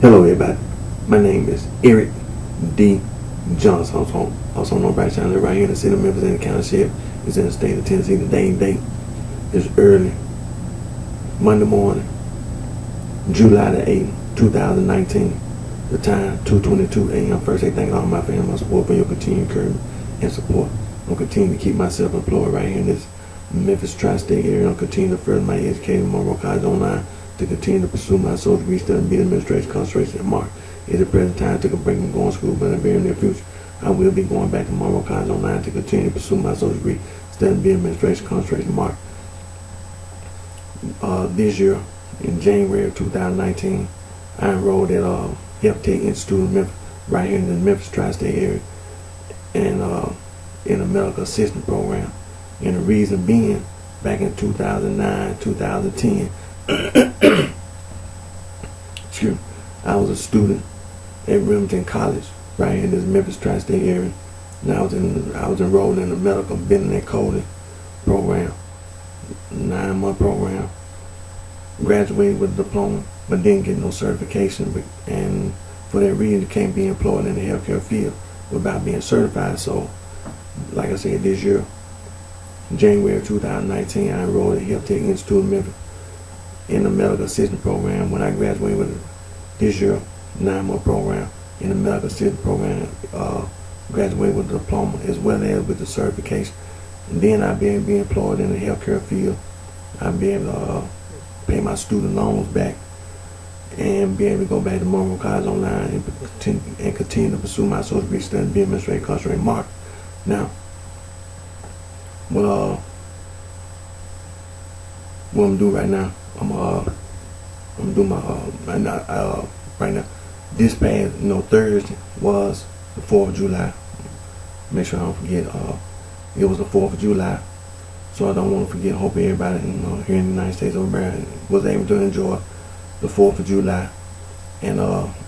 Hello everybody, my name is Eric D. Johnson, also known BrightShine. I live right here in the city of Memphis in the county sheriff. It's in the state of Tennessee. Today's date is early Monday morning, July the 8th, 2019. The time 2:22 a.m. First, I thank all my family, my support for your continued encouragement and support. I'm continuing to keep myself employed right here in this Memphis tri-state area. I'm continuing to further my education in Monroe College online to continue to pursue my social degree study and be administration, concentration, and mark. At the present time, I took a break from going to school, but in the very near future, I will be going back to Monroe College online to continue to pursue my social degree study and be administration, concentration, and mark. This year, in January of 2019, I enrolled at Health Tech Institute of Memphis, right here in the Memphis tri-state area, and in a medical assistant program. And the reason being, back in 2009, 2010, excuse me, I was a student at Remington College, right here in this Memphis tri-state area. And I was enrolled in the medical billing and coding program, 9-month program. Graduated with a diploma, but didn't get no certification. And for that reason, can't be employed in the healthcare field without being certified. So, like I said, this year, January of 2019, I enrolled at Health Tech Institute of Memphis in the medical assistant program. When I graduated with this year, 9-month program in the medical assistant program, graduated with a diploma as well as with the certification. And then I'll be able to be employed in the healthcare field. I'll be able to pay my student loans back and be able to go back to Monroe College online and continue to pursue my social degree study and be administrative, concentration, mark. Now, what I'm gonna do right now, I'm gonna do my right now. This past Thursday was the 4th of July. Make sure I don't forget. It was the 4th of July, so I don't want to forget. Hope everybody here in the United States of America was able to enjoy the 4th of July, and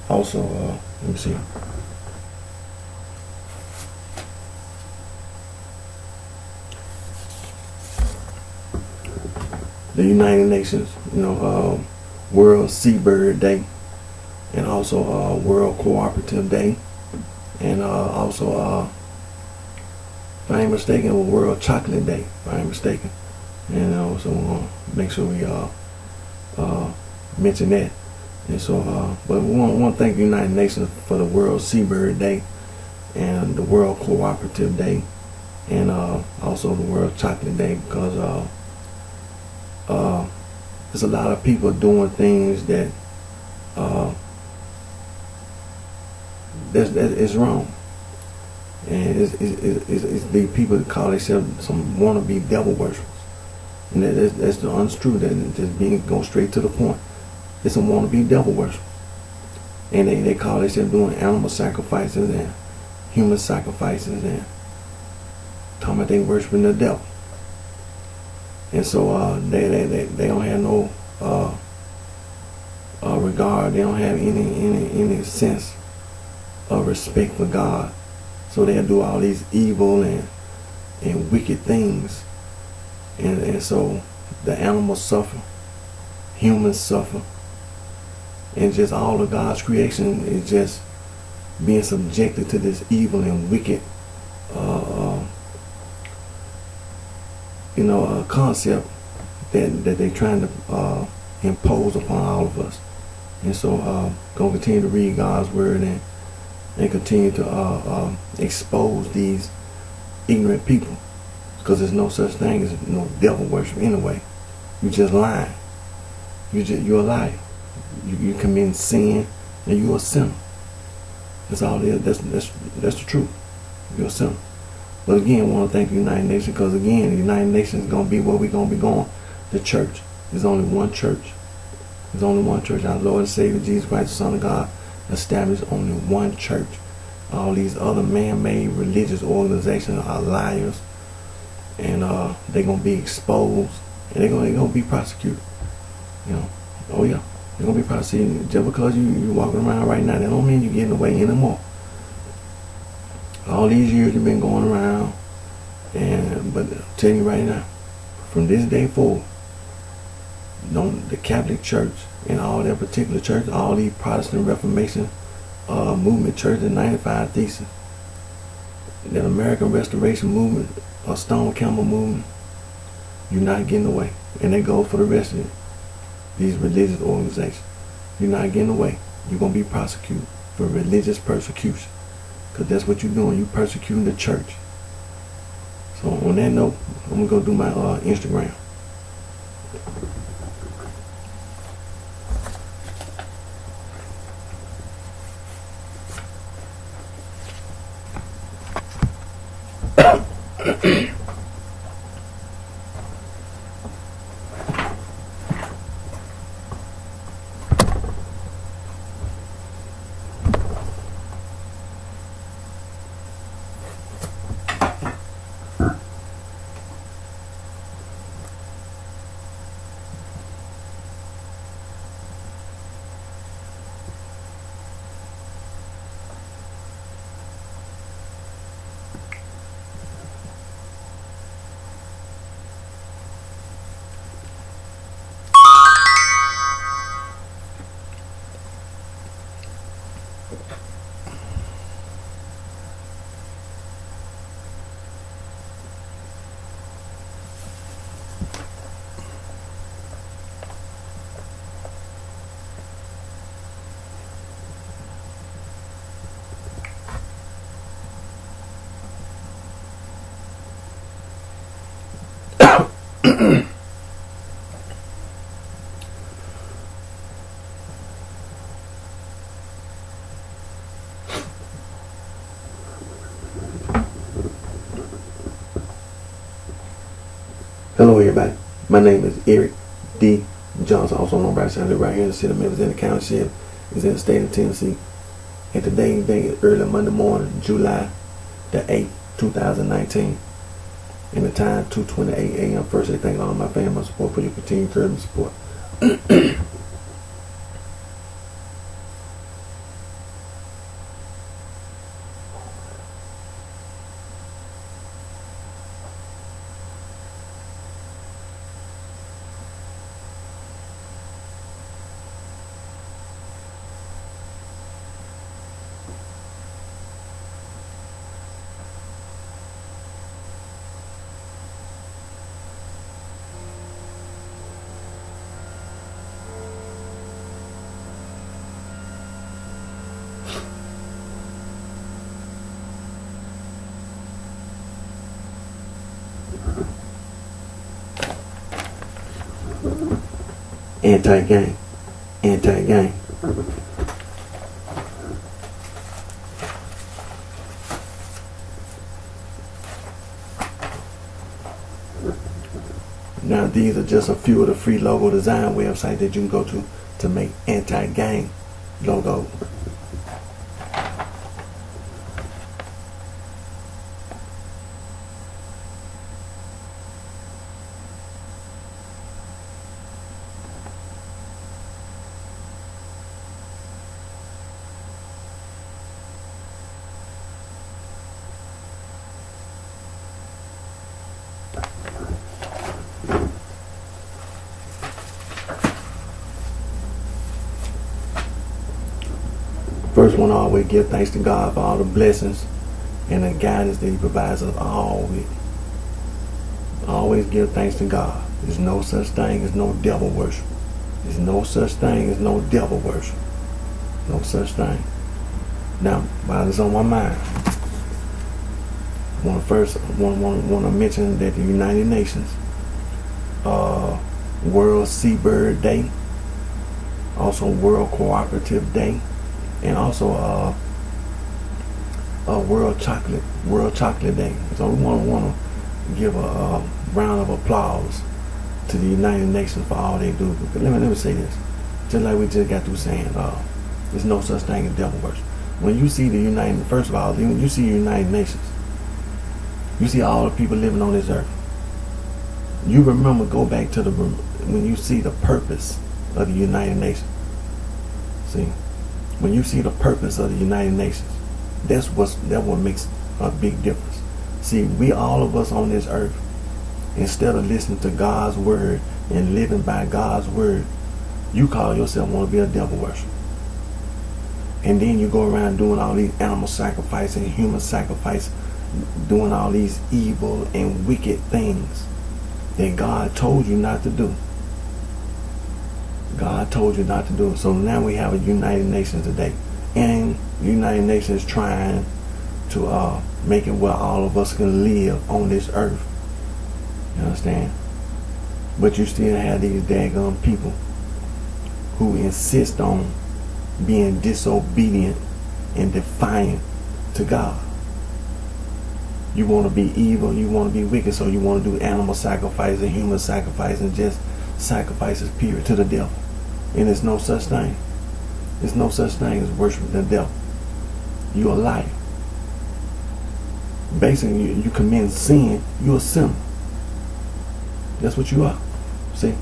also let me see. The United Nations, World Seabird Day, and also World Cooperative Day, and also, if I ain't mistaken, World Chocolate Day, if I ain't mistaken. And also make sure we mention that. And so, but we want to thank the United Nations for the World Seabird Day and the World Cooperative Day, and also the World Chocolate Day, because there's a lot of people doing things that that's wrong, and it's the people that call themselves some wannabe devil worshippers, and that's the untrue. That just go straight to the point. It's a wannabe devil worship, and they call themselves doing animal sacrifices and human sacrifices, and talking about they worshiping the devil. And so they don't have no regard. They don't have any sense of respect for God. So they'll do all these evil and wicked things. And so the animals suffer, humans suffer, and just all of God's creation is just being subjected to this evil and wicked concept that they're trying to impose upon all of us. And so gonna continue to read God's word and continue to expose these ignorant people, because there's no such thing as devil worship anyway. You just lying. You're a liar. You commit sin and you're a sinner. That's all it is. That's the truth. You're a sinner. But again, I want to thank the United Nations, because again, the United Nations is going to be where we're going to be going. The church. There's only one church. There's only one church. Our Lord and Savior Jesus Christ, the Son of God, established only one church. All these other man-made religious organizations are liars, and they're going to be exposed, and they're going to be prosecuted. Oh yeah, they're going to be prosecuted. Just because you walking around right now, that don't mean you're getting away anymore. All these years you've been going around, but I'm telling you right now, from this day forward, the Catholic Church and all that particular church, all these Protestant Reformation movement church, the 95 Thesis, that American Restoration movement, or Stone Campbell movement, you're not getting away. And that goes for the rest of these religious organizations. You're not getting away. You're going to be prosecuted for religious persecution. Because that's what you're doing. You're persecuting the church. So on that note, I'm going to go do my Instagram. Hello everybody, my name is Eric D. Johnson, also known as BrightShine, right here in the city of Memphis, in the county is in the state of Tennessee. And today's day is early Monday morning, July the 8th, 2019. And the time 2:28 a.m. First, I thank all my family, my support for your continued encouragement support. Anti-gang. Anti-gang. Now these are just a few of the free logo design websites that you can go to make anti-gang logo. First one, always give thanks to God for all the blessings and the guidance that He provides us all with. Always give thanks to God. There's no such thing as no devil worship. There's no such thing as no devil worship. No such thing. Now, while it's on my mind, I want to mention that the United Nations World Seabird Day, also World Cooperative Day, and also World Chocolate Day. So we want to give a round of applause to the United Nations for all they do. Let me say this, just like we just got through saying, there's no such thing as devil worship. When you see first of all, when you see the United Nations, you see all the people living on this earth. You remember, go back to when you see the purpose of the United Nations. See, when you see the purpose of the United Nations, that what makes a big difference. See, we all of us on this earth, instead of listening to God's word and living by God's word, you call yourself want to be a devil worshiper. And then you go around doing all these animal sacrifice and human sacrifice, doing all these evil and wicked things that God told you not to do. God told you not to do it. So now we have a United Nations today. And the United Nations is trying to make it where all of us can live on this earth. You understand? But you still have these daggone people who insist on being disobedient and defiant to God. You want to be evil, you want to be wicked, so you want to do animal sacrifice and human sacrifice and just sacrifices, period, to the devil. And there's no such thing. There's no such thing as worshiping the devil. You're a liar. Basically, you commit sin, you're a sinner. That's what you are. See?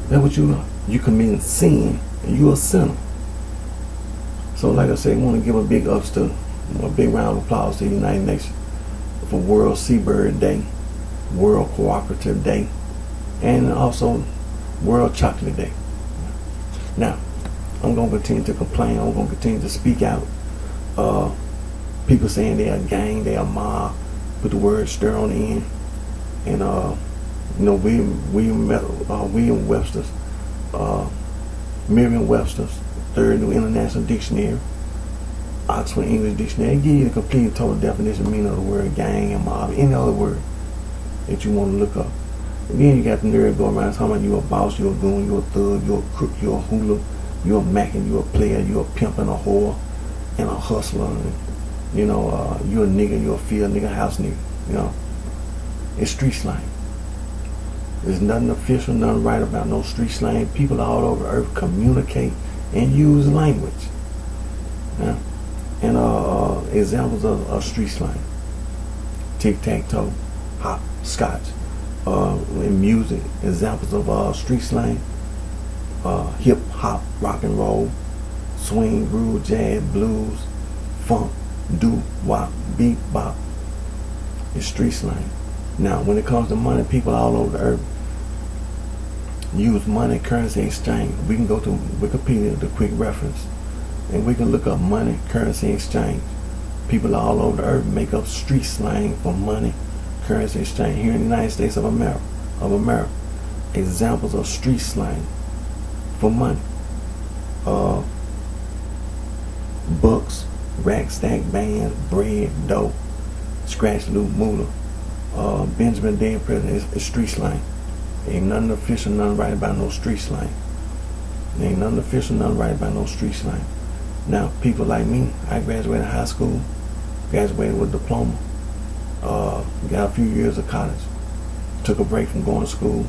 That's what you are. You commit sin and you're a sinner. So like I said, I want to give a big ups to, a big round of applause to the United Nations for World Seabird Day, World Cooperative Day, and also World Chocolate Day. Now, I'm going to continue to complain. I'm going to continue to speak out. People saying they're a gang, they're a mob, put the word stir on the end. And William Webster's, Merriam-Webster's Third New International Dictionary, Oxford English Dictionary, they give you the complete and total definition, meaning of the word gang and mob, any other word that you want to look up. And then you got the nerve go around talking about you a boss, you a goon, you a thug, you a crook, you a hooler, you a mackin', you a player, you a pimp and a whore and a hustler, and, you a nigga, you a field nigga, house nigga, It's street slang. There's nothing official, nothing right about no street slang. People all over the earth communicate and use language. Yeah? And examples of street slang: tic-tac-toe, hop, scotch. In music, examples of street slang: hip hop, rock and roll, swing, groove, jazz, blues, funk, doo wop, beat bop. It's street slang. Now, when it comes to money, people all over the earth use money, currency exchange. We can go to Wikipedia, the quick reference, and we can look up money, currency exchange. People all over the earth make up street slang for money, currency exchange. Here in the United States of America, examples of street slang for money: bucks, rack, stack, bands, bread, dough, scratch, loot, moolah. Benjamin Dead President is street slang. Ain't nothing official, nothing right about no street slang. Ain't nothing official, nothing right about no street slang. Now, people like me, I graduated high school, graduated with a diploma, got a few years of college, took a break from going to school,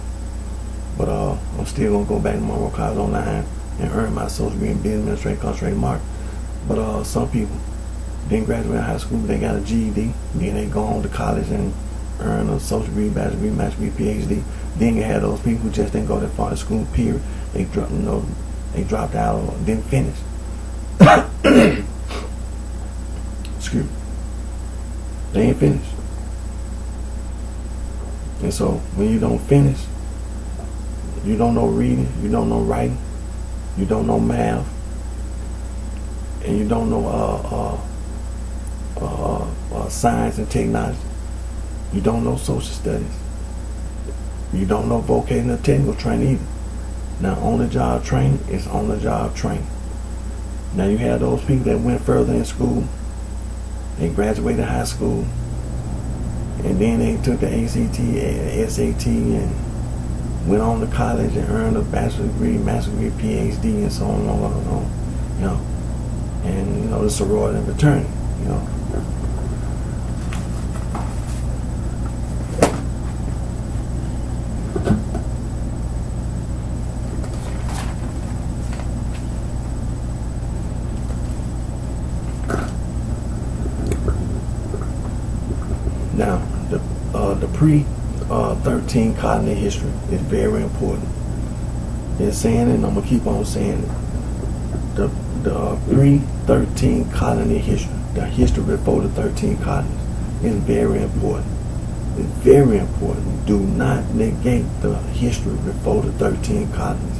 but I'm still gonna go back to Monroe College online and earn my associate degree in business administration, concentrated market. But some people didn't graduate high school, but they got a GED, then they go on to college and earn a associate degree, bachelor's degree, master's degree, PhD. Then you have those people who just didn't go that far in school, period. They dropped out or didn't finish. Excuse me. They ain't finished. And so when you don't finish, you don't know reading, you don't know writing, you don't know math, and you don't know science and technology. You don't know social studies. You don't know vocational or technical training either. Now, on-the-job training is on-the-job training. Now, you have those people that went further in school. They graduated high school, and then they took the ACT, SAT, and went on to college and earned a bachelor's degree, master's degree, PhD, and so on and on and on. And the sorority and fraternity. You know. Now, the pre-13 colony history is very important. It's saying it, and I'm gonna keep on saying it. The pre-13 colony history, the history before the 13 colonies, is very important. It's very important. Do not negate the history before the 13 colonies,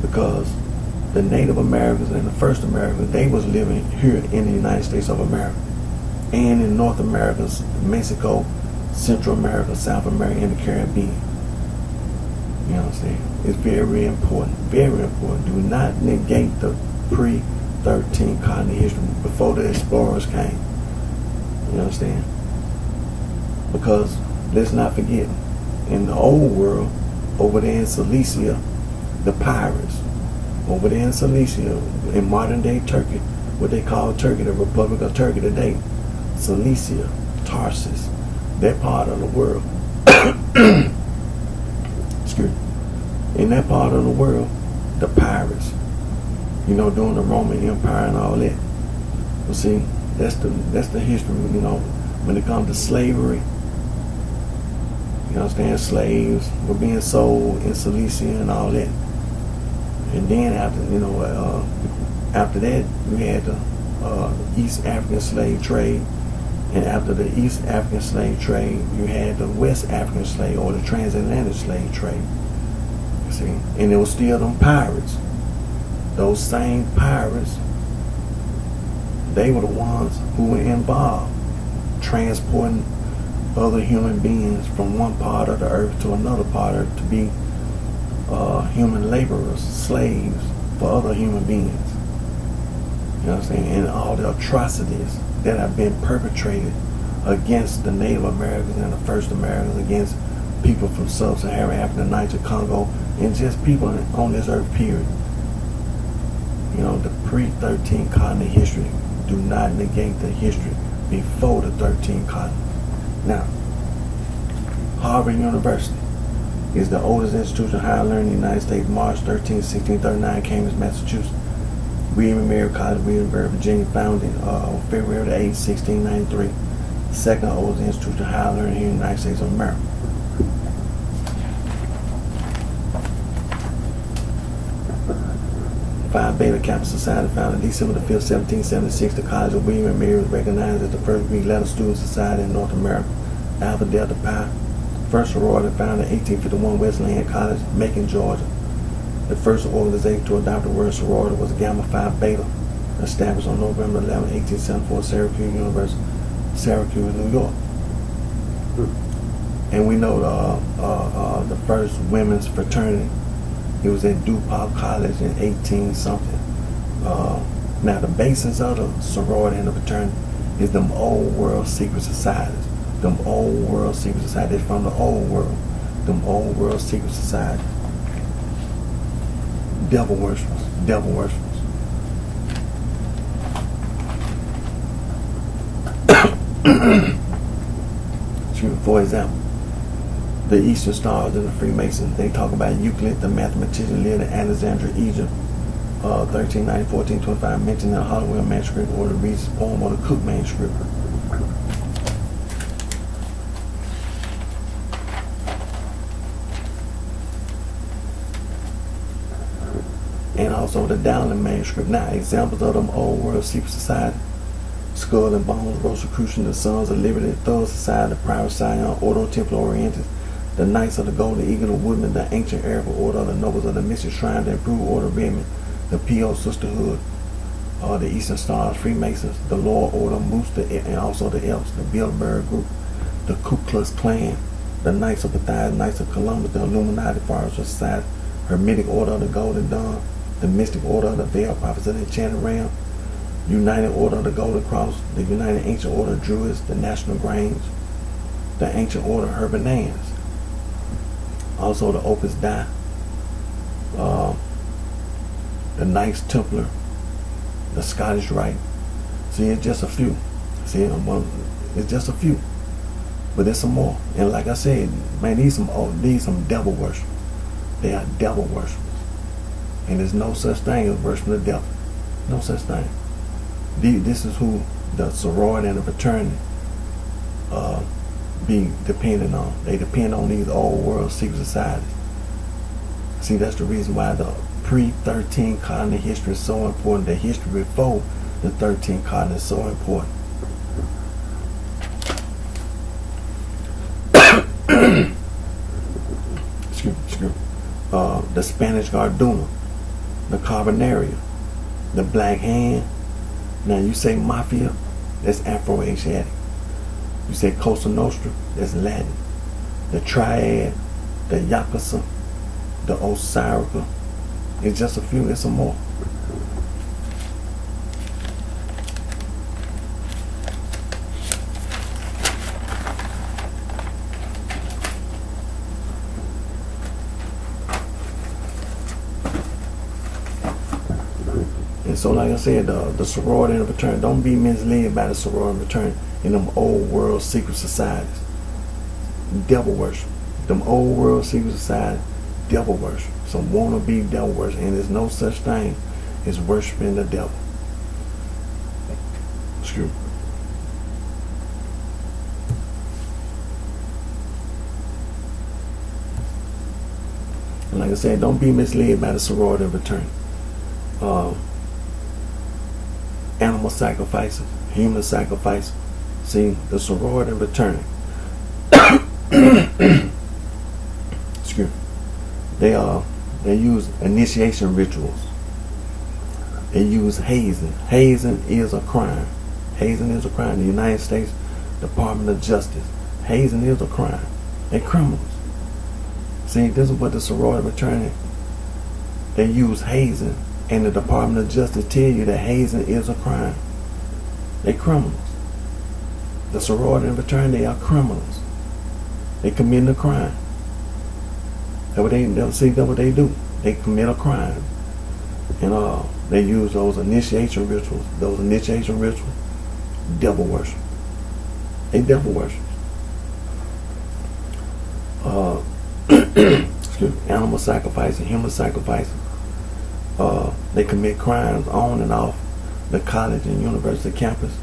because the Native Americans and the first Americans, they was living here in the United States of America and in North America, Mexico, Central America, South America, and the Caribbean. You know what I'm saying? It's very important, very important. Do not negate the pre-13 colony history before the explorers came. You understand? Because let's not forget, in the old world, over there in Cilicia, the pirates, over there in Cilicia, in modern day Turkey, what they call Turkey, the Republic of Turkey today, Cilicia, Tarsus, that part of the world. Excuse me. In that part of the world, the pirates, you know, during the Roman Empire and all that. But see, that's the history, you know, when it comes to slavery. You understand? Slaves were being sold in Cilicia and all that. And then after that, you had the East African slave trade. And after the East African slave trade, you had the West African slave, or the transatlantic slave trade. You see? And it was still them pirates. Those same pirates, they were the ones who were involved transporting other human beings from one part of the earth to another part of it to be human laborers, slaves for other human beings. You know what I'm saying? And all the atrocities that have been perpetrated against the Native Americans and the first Americans, against people from Sub-Saharan Africa, Niger, Congo, and just people on this earth, period. You know, the pre-13 colony history. Do not negate the history before the 13 colonies. Now, Harvard University is the oldest institution of higher learning in the United States. March 13, 1639, Cambridge, Massachusetts. William and Mary College, Williamsburg, Virginia, founded February 8, 1693. Second oldest institution of higher learning here in the United States of America. Phi Beta Kappa Society, founded December 5, 1776. The College of William and Mary was recognized as the first Greek letter student society in North America. Alpha Delta Pi, first sorority, founded in 1851, Wesleyan College, Macon, Georgia. The first organization to adopt the word sorority was Gamma Phi Beta, established on November 11, 1874, Syracuse University, Syracuse, New York. And we know the first women's fraternity. It was at DuPont College in 18-something. Now, the basis of the sorority and the fraternity is them old world secret societies. Them old world secret societies from the old world. Them old world secret societies. Devil worshippers. Devil worshippers. For example, the Eastern Stars and the Freemasons, they talk about Euclid, the mathematician, lived in Alexandria, Egypt, 1390, 1425, mentioned in the Hollowell manuscript, or the Reed's poem, or the Cook manuscript. And also the Dowling manuscript. Now, examples of them old world secret society: Skull and Bones, Rosicrucian, the Sons of Liberty, Thug Society, the Private Scion, Ordo Templi Orientis, the Knights of the Golden Eagle, the Woodmen, the Ancient Arab Order of the Nobles of the Mystic Shrine, the Improved Order of Redmond, the P.O. Sisterhood, the Eastern Stars, Freemasons, the Loyal Order, Moose, and also the Elks, the Bilderberg Group, the Ku Klux Klan, the Knights of Matthias, Knights of Columbus, the Illuminati, Forestry Society, Hermetic Order of the Golden Dawn, the Mystic Order of the Veil, Prophets of the Enchanted Realm, United Order of the Golden Cross, the United Ancient Order of Druids, the National Grange, the Ancient Order of Herbanans, also the Opus Dei, the Knights Templar, the Scottish Rite, See, it's just a few. See, it's just a few. But there's some more. And like I said, man, these some devil worshipers. They are devil worshipers. And there's no such thing as worshiping the devil. No such thing. This is who the sorority and the fraternity be dependent on. They depend on these old world secret societies. See, that's the reason why the pre-13 colony history is so important. The history before the 13 colony is so important. excuse me. The Spanish Garduna, the Carbonaria, the Black Hand. Now you say Mafia, that's Afro-Asiatic. You say Cosa Nostra, that's Latin. The Triad, the Yakuza, the Osirica. It's just a few, it's some more. And so, like I said, the sorority and the fraternity, don't be misled by the sorority and fraternity in them old world secret societies. Devil worship. Them old world secret societies, devil worship. Some wannabe devil worship. And there's no such thing as worshiping the devil. Excuse me. And like I said, don't be misled by the sorority and fraternity. Animal sacrifices, human sacrifices. See, the sorority and fraternity. Excuse me. They use initiation rituals. They use hazing. Hazing is a crime. Hazing is a crime. In the United States Department of Justice, hazing is a crime. They're criminals. See, this is what the sorority and fraternity, they use hazing, and the Department of Justice tell you that hazing is a crime. They're criminals. The sorority and fraternity, they are criminals. They commit a crime. That's what they do. They commit a crime. And they use those initiation rituals. Those initiation rituals, devil worship. They devil worship. Excuse me, animal sacrifice and human sacrifice. They commit crimes on and off the college and university campus.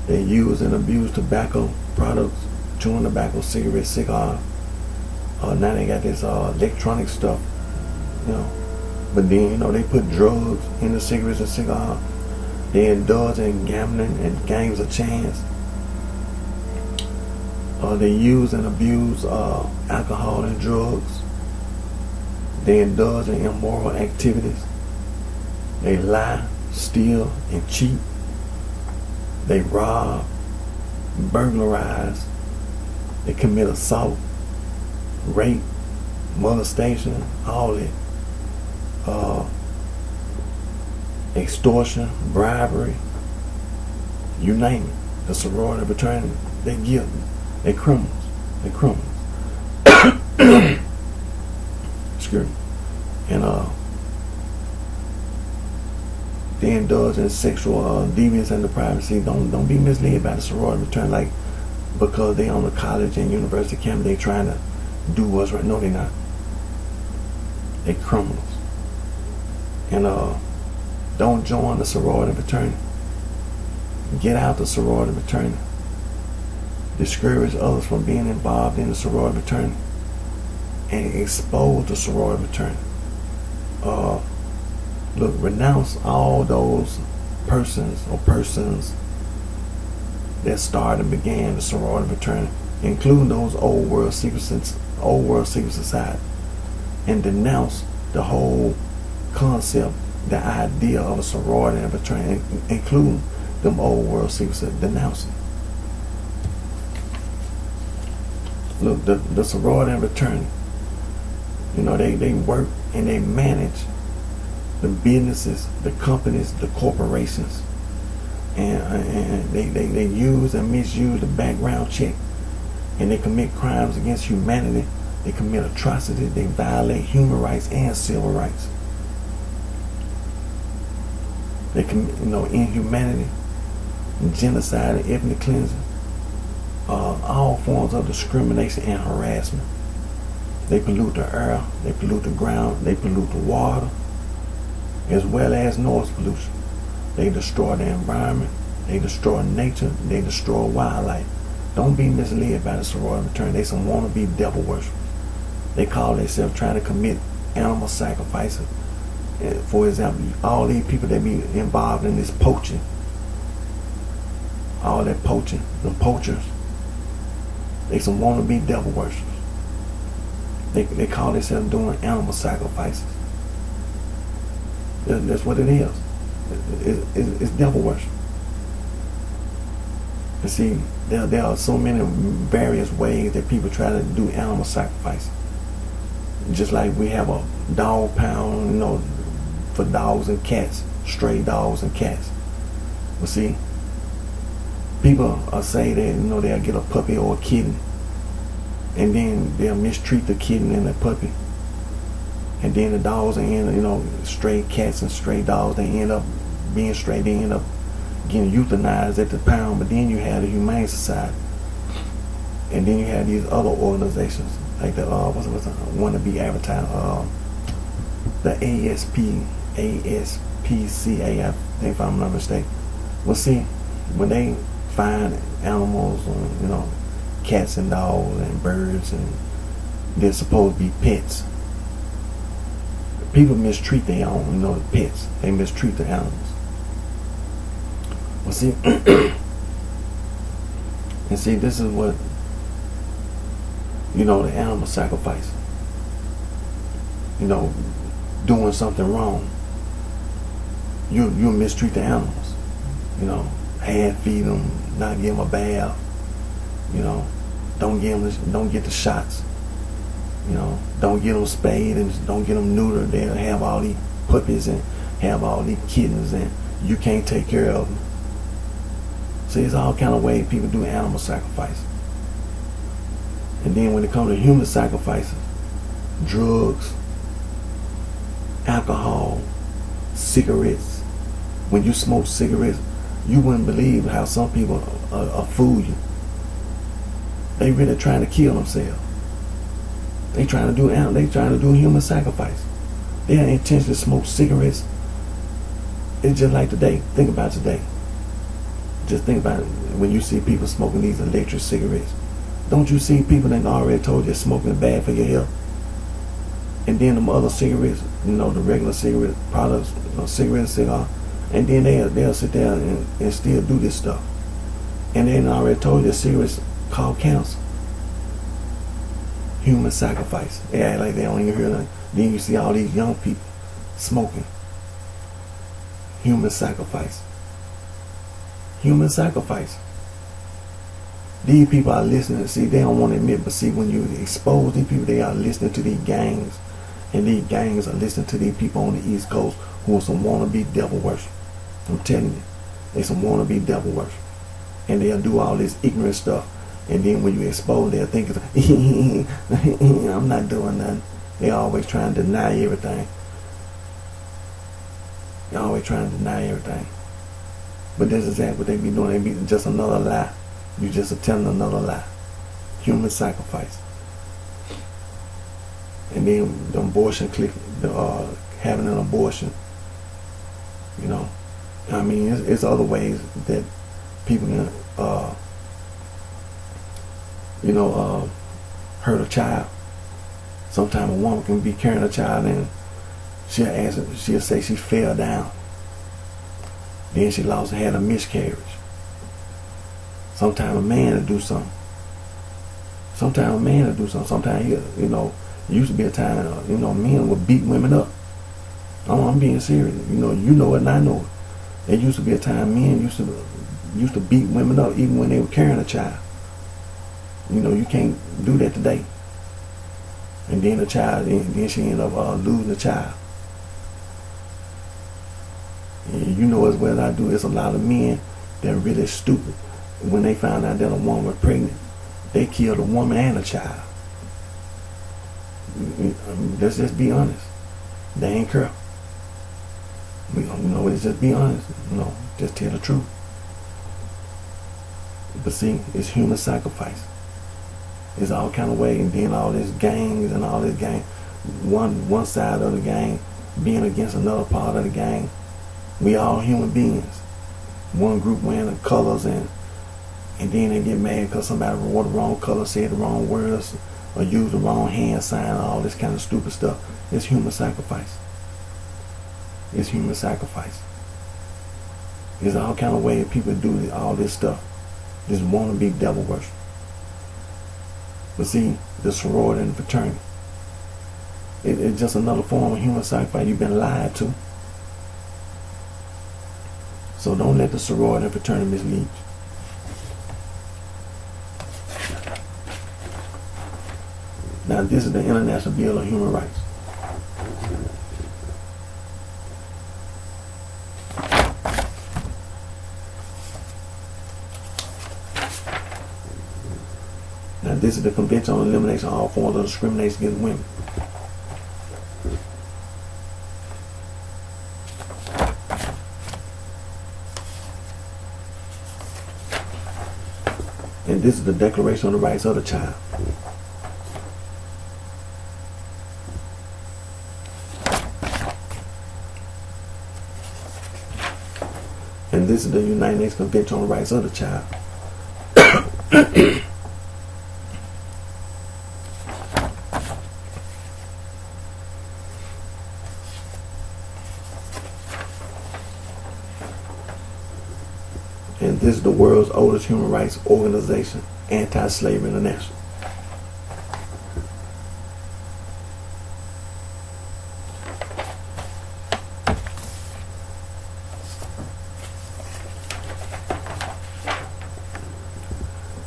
They use and abuse tobacco products, chewing tobacco, cigarettes, cigars. Now they got this electronic stuff, you know. But then, you know, they put drugs in the cigarettes and cigars. They indulge in gambling and games of chance. They use and abuse alcohol and drugs. They indulge in immoral activities. They lie, steal, and cheat. They rob, burglarize. They commit assault, rape, molestation, all that. Extortion, bribery, you name it. The sorority and fraternity, they guilty. They criminals. They criminals. Excuse me. And they indulge in sexual deviance and depravity. Don't be misled by the sorority and fraternity, like because they on the college and university campus, they trying to do what's right. No, they not. They criminals. And don't join the sorority and fraternity. Get out the sorority and fraternity. Discourage others from being involved in the sorority and fraternity. And expose the sorority and fraternity. Look, renounce all those persons that started and began the sorority and fraternity, including those old world secret society, and denounce the whole concept, the idea of a sorority and fraternity, including them old world secrets. Denounce it. Look, the sorority and fraternity, you know, they work and they manage the businesses, the companies, the corporations, and they use and misuse the background check, and they commit crimes against humanity. They commit atrocities. They violate human rights and civil rights. They commit, inhumanity. genocide and ethnic cleansing, all forms of discrimination and harassment. They pollute the air, they pollute the ground, they pollute the water, as well as noise pollution. They destroy the environment, they destroy nature, they destroy wildlife. Don't be misled by the sorority term. They some wannabe devil worshippers. They call themselves trying to commit animal sacrifices. For example, all these people that be involved in this poaching, all that poaching, the poachers, they some wannabe devil worshippers. They call themselves doing animal sacrifices. That's what it is. It's devil worship. And see, there are so many various ways that people try to do animal sacrifice. Just like we have a dog pound, for dogs and cats, stray dogs and cats. But see, people say that they'll get a puppy or a kitten, and then they'll mistreat the kitten and the puppy, and then the dogs stray cats and stray dogs, they end up being stray, they end up getting euthanized at the pound. But then you have the Humane Society, and then you have these other organizations like the what's one to be advertised, the ASPCA, I think, if I'm not mistaken. Well, see, when they find animals, cats and dogs and birds, and they're supposed to be pets, people mistreat their own, pets. They mistreat the animals. Well, see, and see, this is what, the animal sacrifice, doing something wrong. You mistreat the animals, hand feed them, not give them a bath, don't get the shots, don't get them spayed and don't get them neutered. They'll have all these puppies and have all these kittens, and you can't take care of them. So it's all kind of ways people do animal sacrifice. And then when it comes to human sacrifices, drugs, alcohol, cigarettes. When you smoke cigarettes, you wouldn't believe how some people fool you. They really trying to kill themselves. They trying to do human sacrifice. Their intention to smoke cigarettes. It's just like today. Think about today. Just think about it. When you see people smoking these electric cigarettes, don't you see people that already told you smoking is bad for your health? And then them other cigarettes, the regular cigarette products, cigarette and cigar, and then they'll sit there and still do this stuff. And they already told you cigarettes cause cancer. Human sacrifice. They act like they don't even hear nothing. Then you see all these young people smoking. Human sacrifice. Human sacrifice. These people are listening. See, they don't want to admit, but see, when you expose these people, they are listening to these gangs. And these gangs are listening to these people on the East Coast who are some wannabe devil worship. I'm telling you, they some wannabe devil worship. And they'll do all this ignorant stuff. And then when you expose, they'll think, I'm not doing nothing. They always trying to deny everything. They always trying to deny everything. But that's exactly what they be doing. They be just another lie. You just telling another lie. Human sacrifice. And then the abortion click, having an abortion. I mean, it's other ways that people can, hurt a child. Sometimes a woman can be carrying a child and she'll say she fell down. Then she had a miscarriage. Sometimes a man will do something. Sometimes used to be a time, men would beat women up. I'm being serious. You know it and I know it. There used to be a time men used to beat women up even when they were carrying a child. You can't do that today. And then then she ended up losing the child. And you know as well as I do, it's a lot of men that are really stupid. When they found out that a woman was pregnant, they killed a woman and a child. Let's just be honest. They ain't care. Let's just be honest. Just tell the truth. But see, it's human sacrifice. It's all kind of way, and then all these gangs and all this gang, one side of the gang being against another part of the gang. We all human beings. One group wearing the colors, and then they get mad because somebody wore the wrong color, said the wrong words, or used the wrong hand sign, all this kind of stupid stuff. It's human sacrifice. It's human sacrifice. There's all kind of ways people do all this stuff. Just want to be devil worship. But see, the sorority and the fraternity, it's just another form of human sacrifice. You've been lied to. So don't let the sorority and fraternity mislead you. Now this is the International Bill of Human Rights. Now this is the Convention on Elimination of All Forms of Discrimination Against Women. And this is the Declaration on the Rights of the Child. And this is the United Nations Convention on the Rights of the Child. And this is the world's oldest human rights organization, Anti-Slavery International.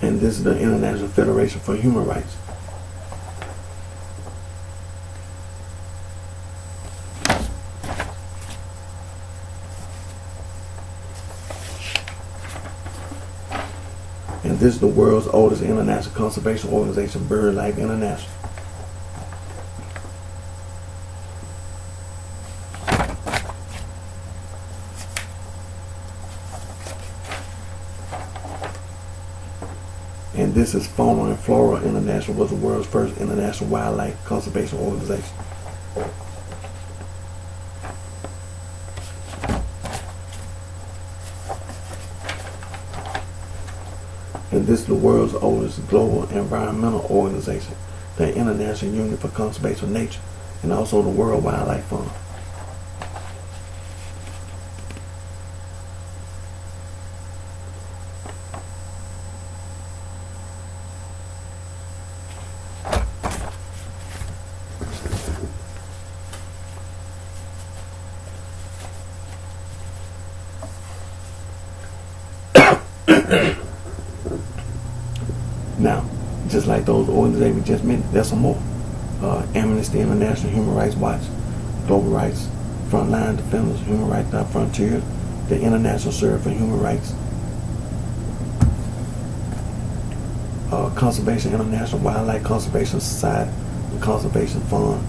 And this is the International Federation for Human Rights. And this is the world's oldest international conservation organization, BirdLife International. And this is Fauna and Flora International, was the world's first international wildlife conservation organization. And this is the world's oldest global environmental organization, the International Union for Conservation of Nature, and also the World Wildlife Fund. Now, just like those organizations we just mentioned, there's some more. Amnesty International, Human Rights Watch, Global Rights, Frontline Defenders, Human Rights Frontiers, the International Center for Human Rights, Conservation International, Wildlife Conservation Society, the Conservation Fund,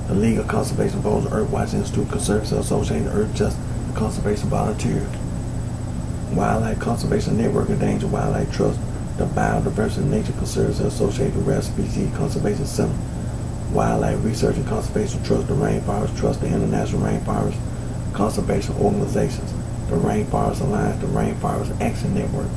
the League of Conservation Voters, Earth Watch Institute, Conservancy Association, Earth Justice, Conservation Volunteers, Wildlife Conservation Network, Endangered Wildlife Trust, the Biodiversity and Nature Conservancy Associated Rare Species Conservation Center, Wildlife Research and Conservation Trust, the Rainforest Trust, the International Rainforest Conservation Organizations, the Rainforest Alliance, the Rainforest Action Network.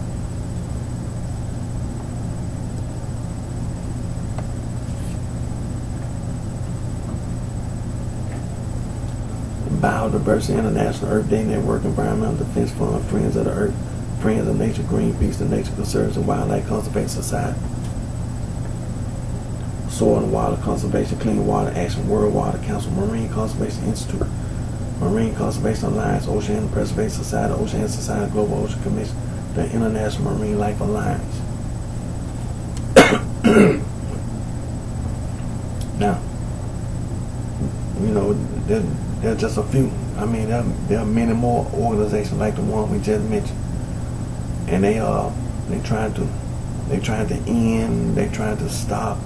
Biodiversity International, Earth Day Network, Environmental Defense Fund, Friends of the Earth, Friends of Nature, Greenpeace, the Nature Conservancy, Wildlife Conservation Society, Soil and Water Conservation, Clean Water Action, World Water Council, Marine Conservation Institute, Marine Conservation Alliance, Ocean Preservation Society, Ocean Society, Global Ocean Commission, the International Marine Life Alliance. Now, you know, there are just a few. I mean, there are many more organizations like the one we just mentioned, and they trying to stop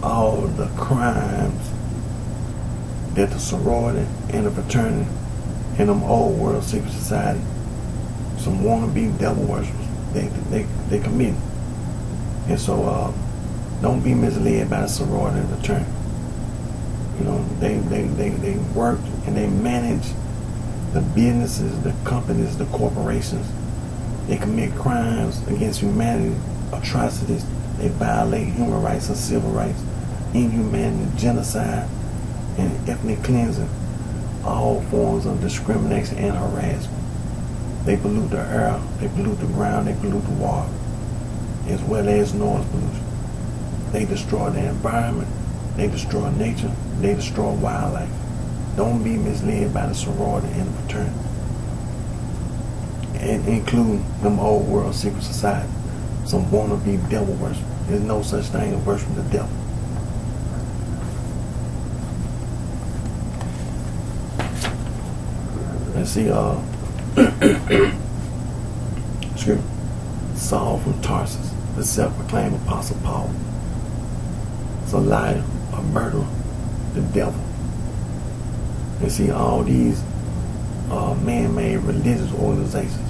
all the crimes that the sorority and the fraternity and them old world secret society, some wannabe devil worshippers, they commit. And so don't be misled by the sorority and fraternity. You know, they work and they manage the businesses, the companies, the corporations. They commit crimes against humanity, atrocities. They violate human rights and civil rights, inhumanity, genocide, and ethnic cleansing, all forms of discrimination and harassment. They pollute the air, they pollute the ground, they pollute the water, as well as noise pollution. They destroy the environment, they destroy nature, they destroy wildlife. Don't be misled by the sorority and the fraternity, and including them old world secret society. Some wanna-be devil worship. There's no such thing as worshiping the devil. Let's see, excuse me, Saul from Tarsus, the self-proclaimed Apostle Paul. It's a liar, a murderer, the devil. And see, all these man-made religious organizations,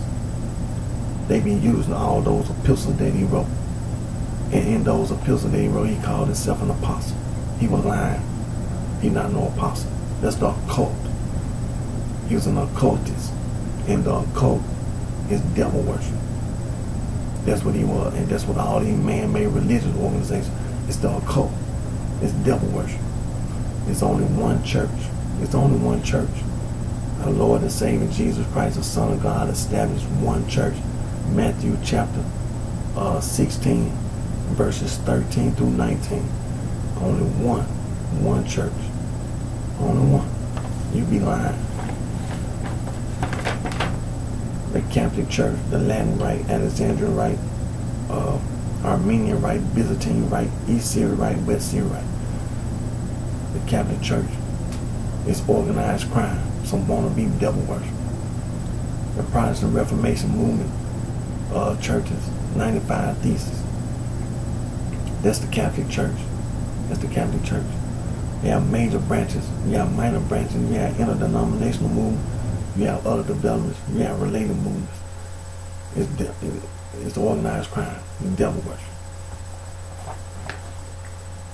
they be using all those epistles that he wrote. And in those epistles that he wrote, he called himself an apostle. He was lying. He not no apostle. That's the occult. He was an occultist. And the occult is devil worship. That's what he was. And that's what all these man-made religious organizations, it's the occult. It's devil worship. It's only one church. It's only one church. Our Lord and Savior Jesus Christ, the Son of God, established one church. Matthew chapter 16, verses 13 through 19. Only one church. Only one. You be lying. The Catholic Church, the Latin Rite, Alexandrian Rite, Armenian Rite, Byzantine Rite, East Syrian Rite, West Syrian Rite. The Catholic Church is organized crime. Some wanna-be devil worship. The Protestant Reformation movement churches, 95 Theses. That's the Catholic Church. That's the Catholic Church. You have major branches, you have minor branches, you have interdenominational movements, you have other developments, you have related movements. It's organized crime, it's devil worship.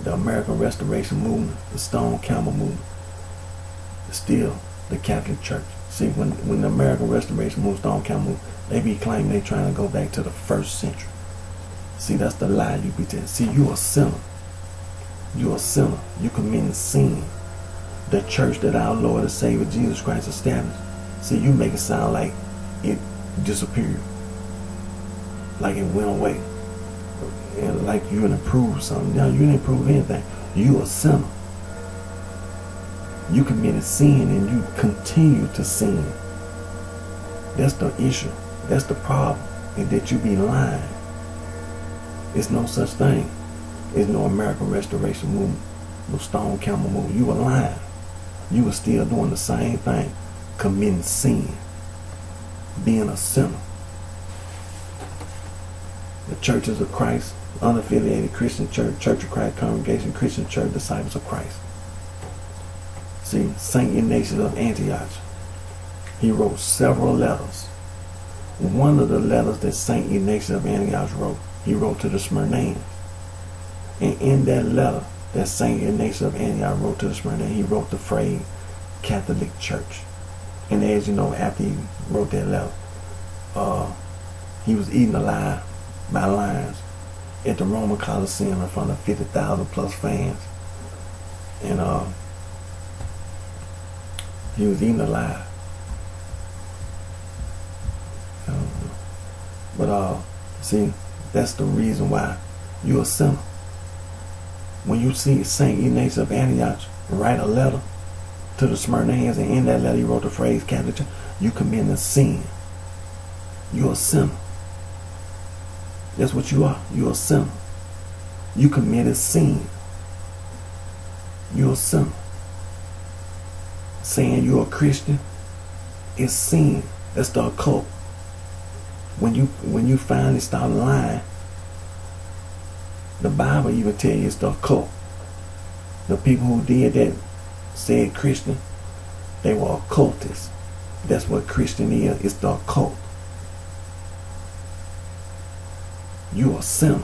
The American Restoration movement, the Stone Campbell movement, is still the Catholic Church. See, when the American Restoration movement, Stone Campbell movement, they be claiming they trying to go back to the 1st century. See, that's the lie you be telling. See, you a sinner. You a sinner. You committing sin. The church that our Lord and Savior Jesus Christ established. See, you make it sound like it disappeared. Like it went away. And like you didn't prove something. Now, you didn't prove anything. You a sinner. You committed sin and you continue to sin. That's the issue. That's the problem. Is that you be lying. It's no such thing. There's no American Restoration movement, no Stone Campbell movement. You were lying. You were still doing the same thing, committing sin, being a sinner. The Churches of Christ, unaffiliated Christian Church, Church of Christ Congregation, Christian Church, Disciples of Christ. See, Saint Ignatius of Antioch, he wrote several letters. One of the letters that Saint Ignatius of Antioch wrote, he wrote to the Smyrnaeans. And in that letter that Saint Ignatius of Antioch wrote to the Smyrnaeans, he wrote the phrase Catholic Church. And as you know, after he wrote that letter, he was eaten alive by lions at the Roman Colosseum in front of 50,000 plus fans. And he was eaten alive. But see, that's the reason why you're a sinner. When you see Saint Ignatius of Antioch write a letter to the Smyrnaeans, and in that letter he wrote the phrase Catholic Church, you committing a sin. You're a sinner. That's what you are. You're a sinner. You committed sin. You're a sinner. Saying you're a Christian is sin. That's the occult. When you finally start lying, the Bible even tell you it's the occult. The people who did that, said Christian, they were occultists. That's what Christian is. It's the occult. You a sinner.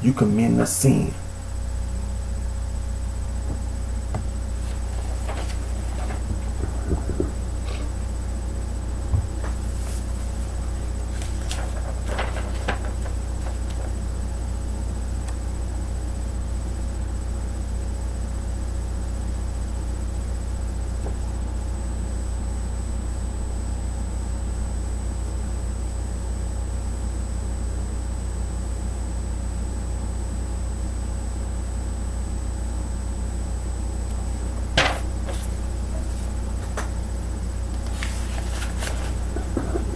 You committing a sin.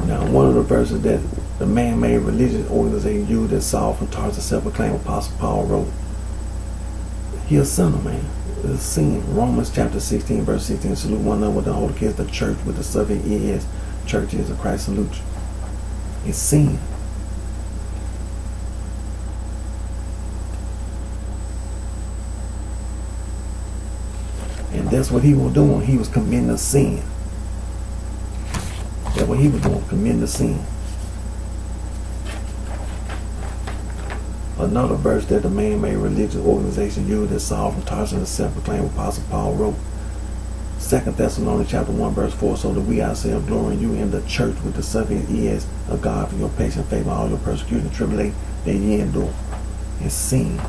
Now, one of the verses that the man-made religious organization used that Saul from Tarsus, self-proclaimed Apostle Paul, wrote, he a sinner, man. It's a sin. Romans chapter 16, verse 16, salute one another with the holy kiss, the church with the subject is, church is, of Christ salute you. It's sin. And that's what he was doing. He was committing a sin. That's what he was doing, committing a sin. Another verse that the man-made religious organization used that Saul from Tarsus, the self-proclaimed Apostle Paul, wrote, 2 Thessalonians chapter 1, verse 4, so that we ourselves glory in you in the church with the subject is of God for your patient faith, all your persecution and tribulation that ye endure. It's sin.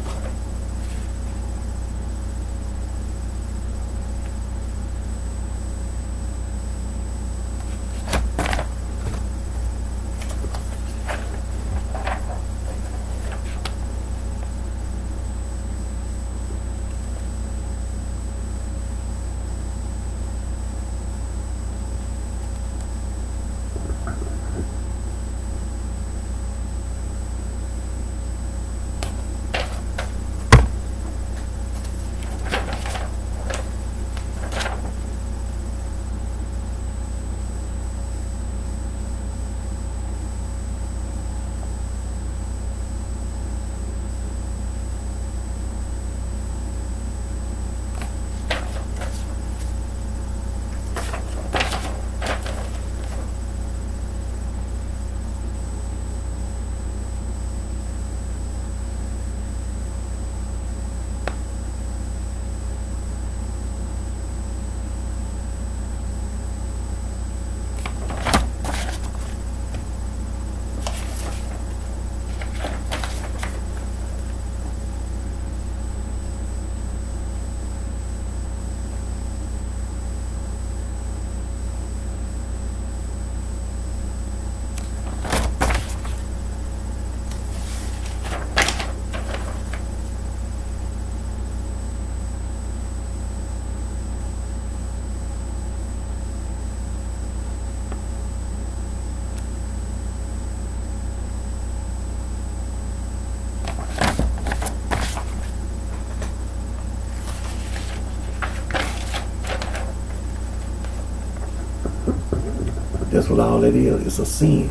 That's what all that is. It's a sin.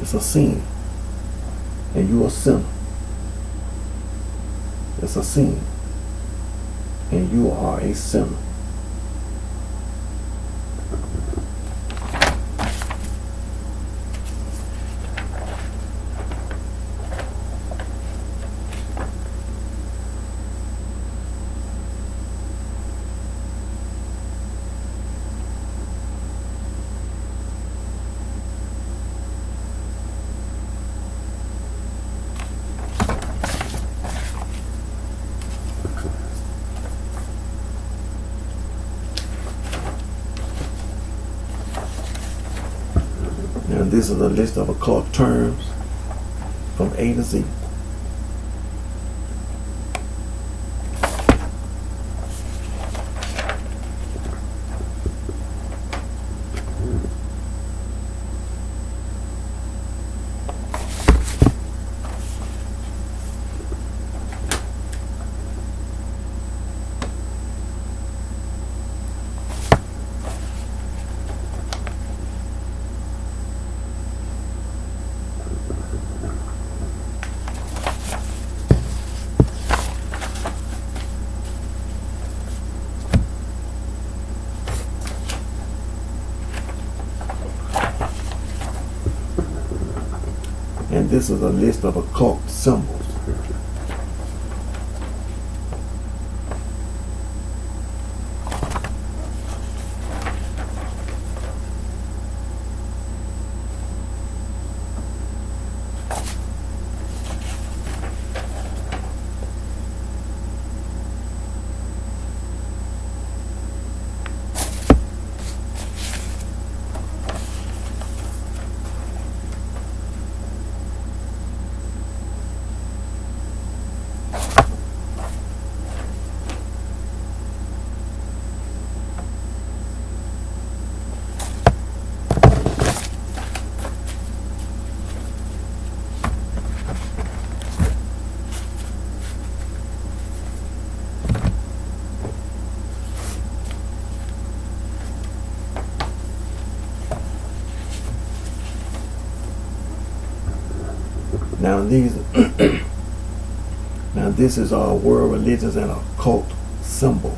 It's a sin. And you a sinner. It's a sin. And you are a sinner. Now this is a list of occult terms from A to Z. this is a list of occult symbols. Now now this is our world religions and occult symbols.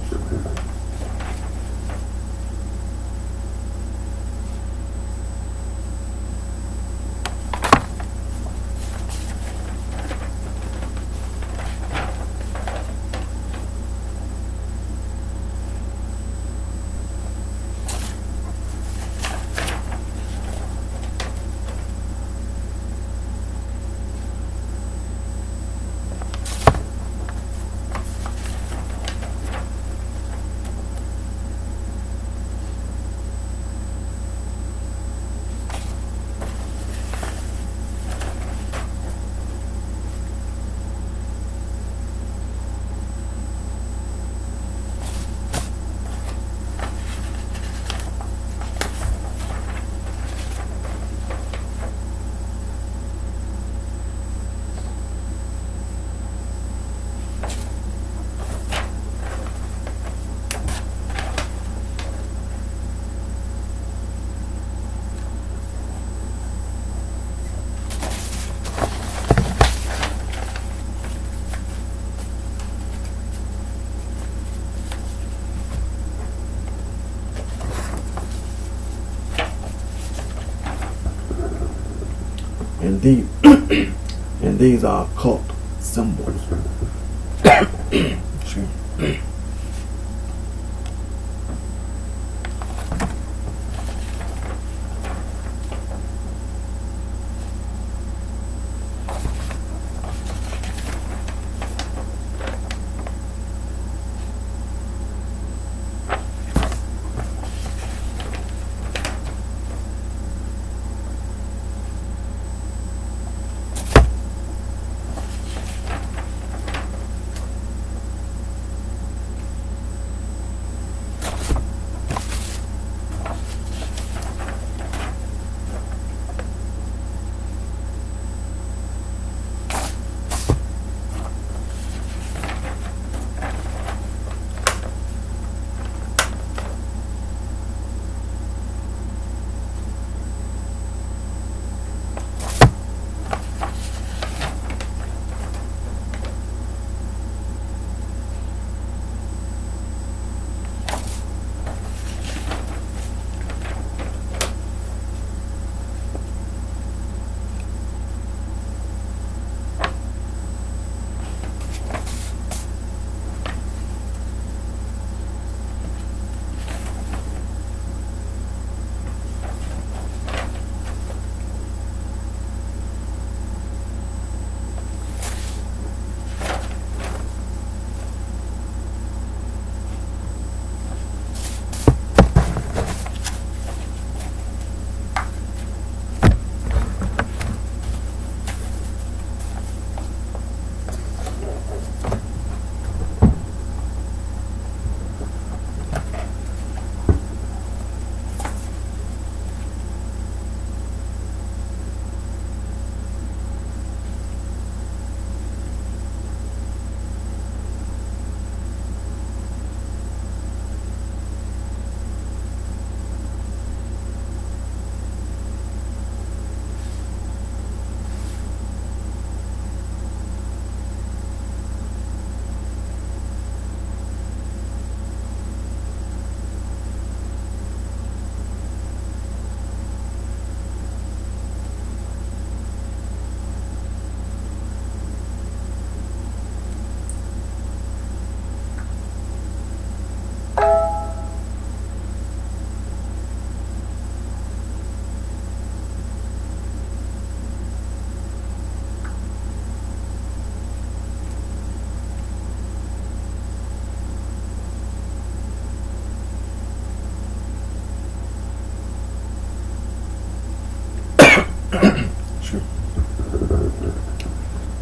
And these and these are occult symbols.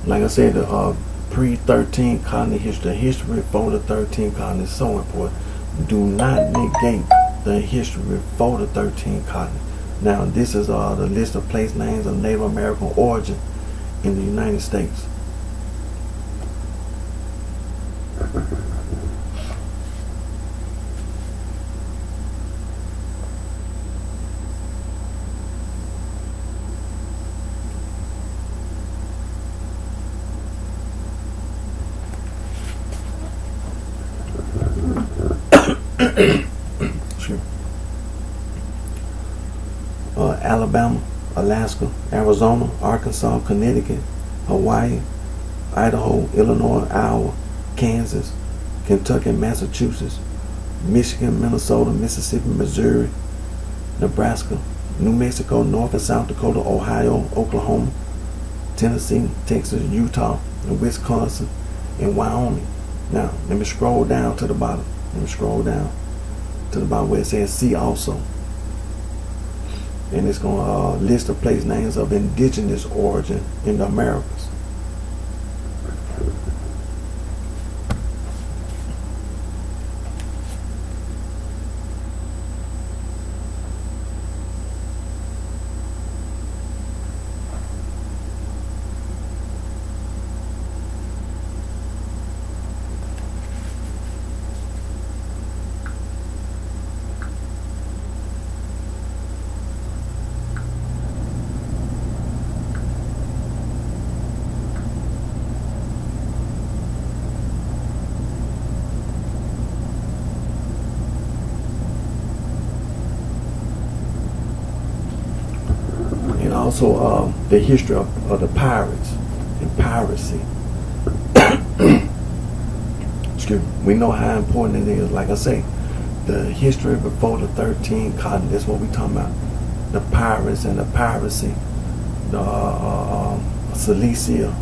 like I said, the pre-13 colony history, the history before the 13 colony is so important. Do not negate the history before the 13 colony. Now, this is the list of place names of Native American origin in the United States. Sure. Alabama, Alaska, Arizona, Arkansas, Connecticut, Hawaii, Idaho, Illinois, Iowa, Kansas, Kentucky, Massachusetts, Michigan, Minnesota, Mississippi, Missouri, Nebraska, New Mexico, North and South Dakota, Ohio, Oklahoma, Tennessee, Texas, Utah, and Wisconsin, and Wyoming. Now, let me scroll down to the bottom. Let me scroll down to the bottom where it says see also. And it's going to list the place names of indigenous origin in the Americas. Also, the history of the pirates and piracy. Excuse me. We know how important it is. Like I say, the history before the 13 colony. That's what we're talking about. The pirates and the piracy. The Cilicia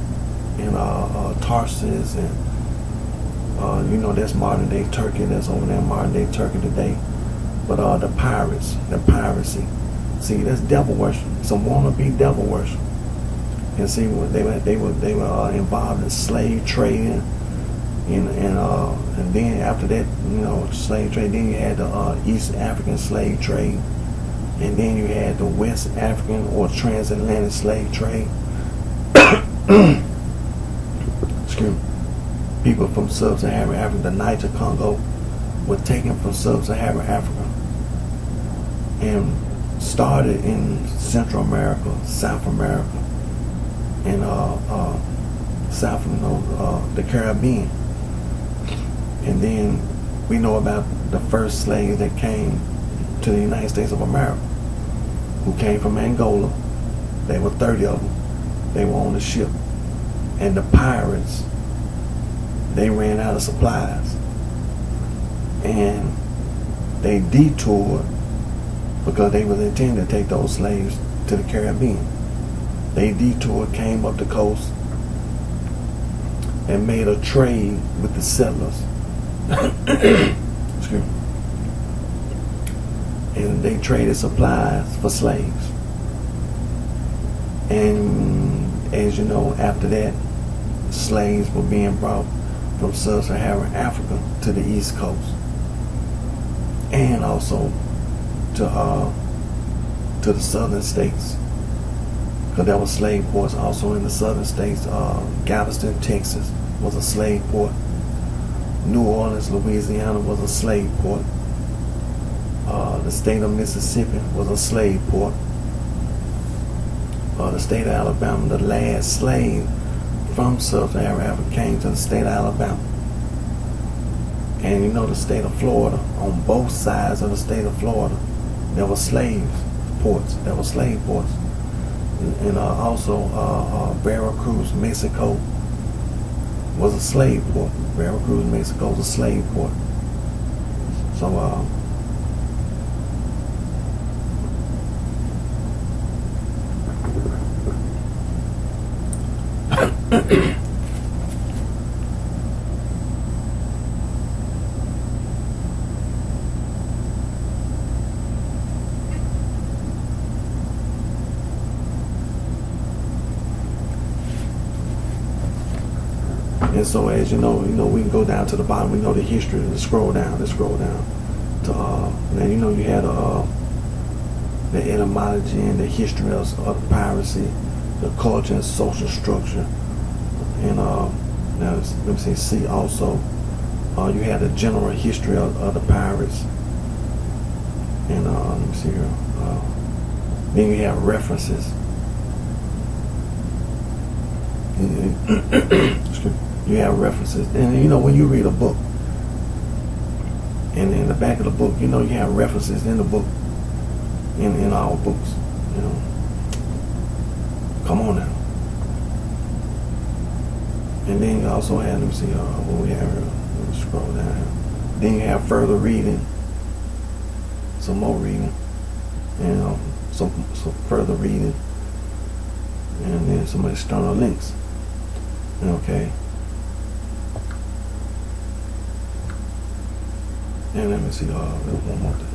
and Tarsus and that's modern day Turkey. That's over there in modern day Turkey today. But the pirates, the piracy. See, that's devil worship. Some wannabe devil worship. And see, they were involved in slave trading, and then after that, slave trade. Then you had the East African slave trade, and then you had the West African or transatlantic slave trade. Excuse me. People from sub-Saharan Africa, the Niger Congo, were taken from sub-Saharan Africa and started in Central America, South America, and the Caribbean. And then we know about the first slaves that came to the United States of America, who came from Angola. There were 30 of them. They were on the ship. And the pirates, they ran out of supplies. And they detoured because they was intending to take those slaves to the Caribbean. They detoured, came up the coast, and made a trade with the settlers. Excuse me. And they traded supplies for slaves. And as you know, after that, slaves were being brought from sub-Saharan Africa to the East Coast, and also to the southern states, because there were slave ports also in the southern states. Galveston, Texas was a slave port. New Orleans, Louisiana was a slave port. The state of Mississippi was a slave port. The state of Alabama, the last slave from sub-Saharan Africa came to the state of Alabama. And the state of Florida, on both sides of the state of Florida, there were slave ports. There were slave ports. And also Veracruz, Mexico, was a slave port. Veracruz, Mexico was a slave port. So And so as you know, we can go down to the bottom. We know the history. Let's scroll down. To now you had the etymology and the history of piracy, the culture and social structure, and now let me say C also. You had the general history of the pirates, and let me see here. Then you have references. You have references, and when you read a book, and in the back of the book, you have references in the book, in our books. Come on now. And then you also have, let me see, what we have here. Let me scroll down here. Then you have further reading, some more reading, and some further reading, and then some external links. Okay. And let me see, there's one more thing.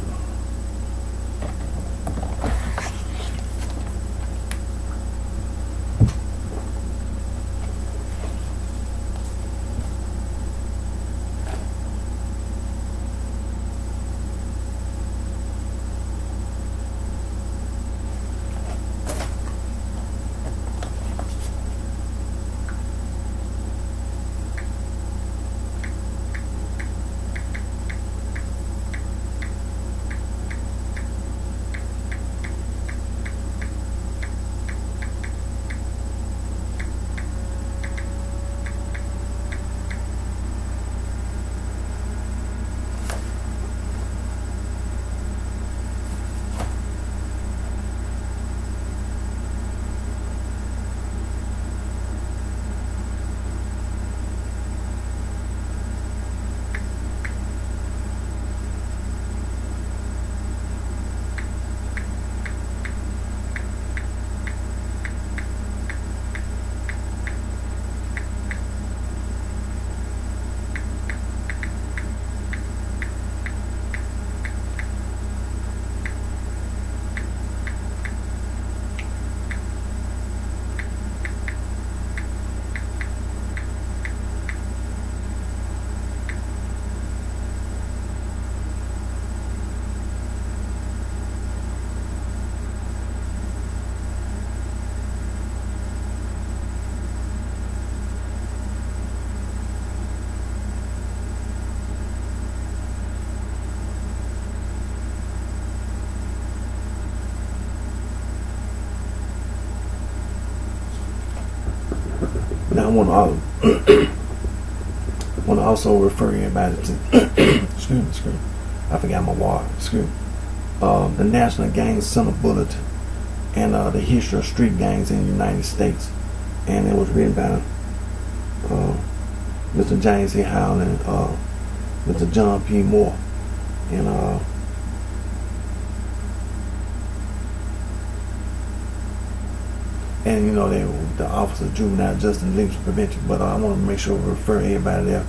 Now I want to also refer everybody to excuse me, I forgot my water. The National Gang Center Bulletin and the history of street gangs in the United States, and it was written by Mr. James E. Howell and Mr. John P. Moore, and they were the Office of Juvenile Justice and Delinquency Prevention. But I want to make sure we refer everybody there.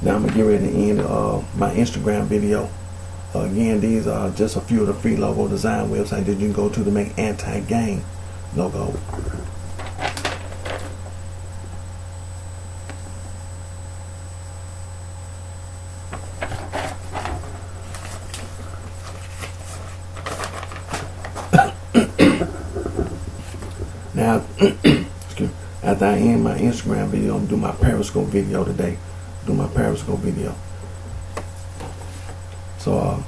Now I'm gonna get ready to end my Instagram video. Again, these are just a few of the free logo design websites that you can go to make anti-gang logo. Now, after I end my Instagram video, I'm gonna do my Periscope video today. Do my Periscope video. So,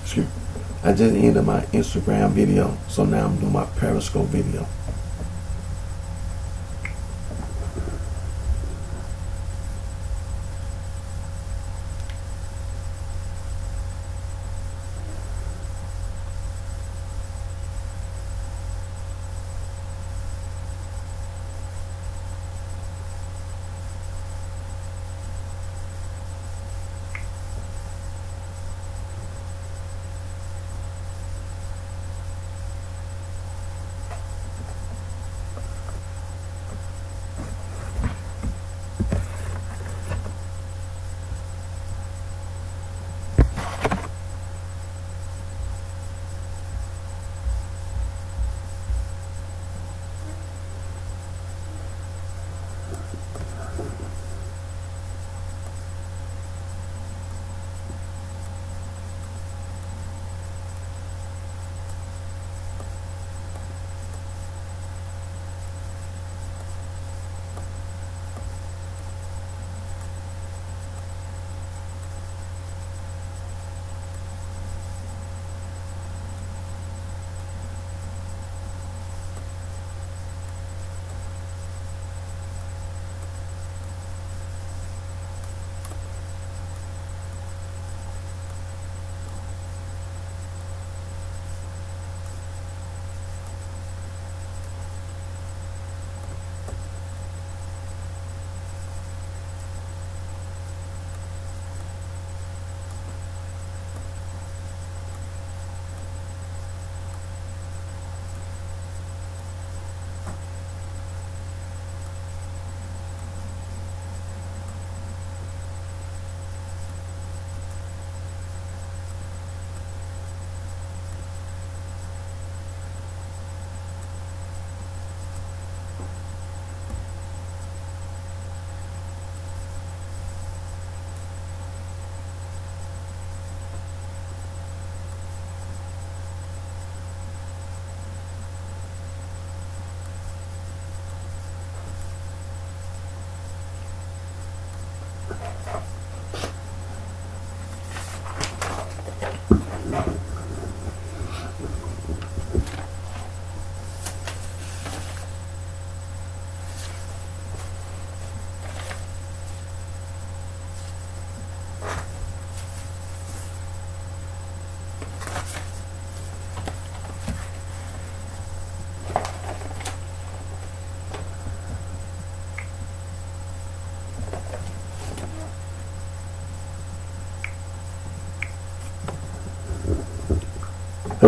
excuse me. I just ended my Instagram video, so now I'm doing my Periscope video.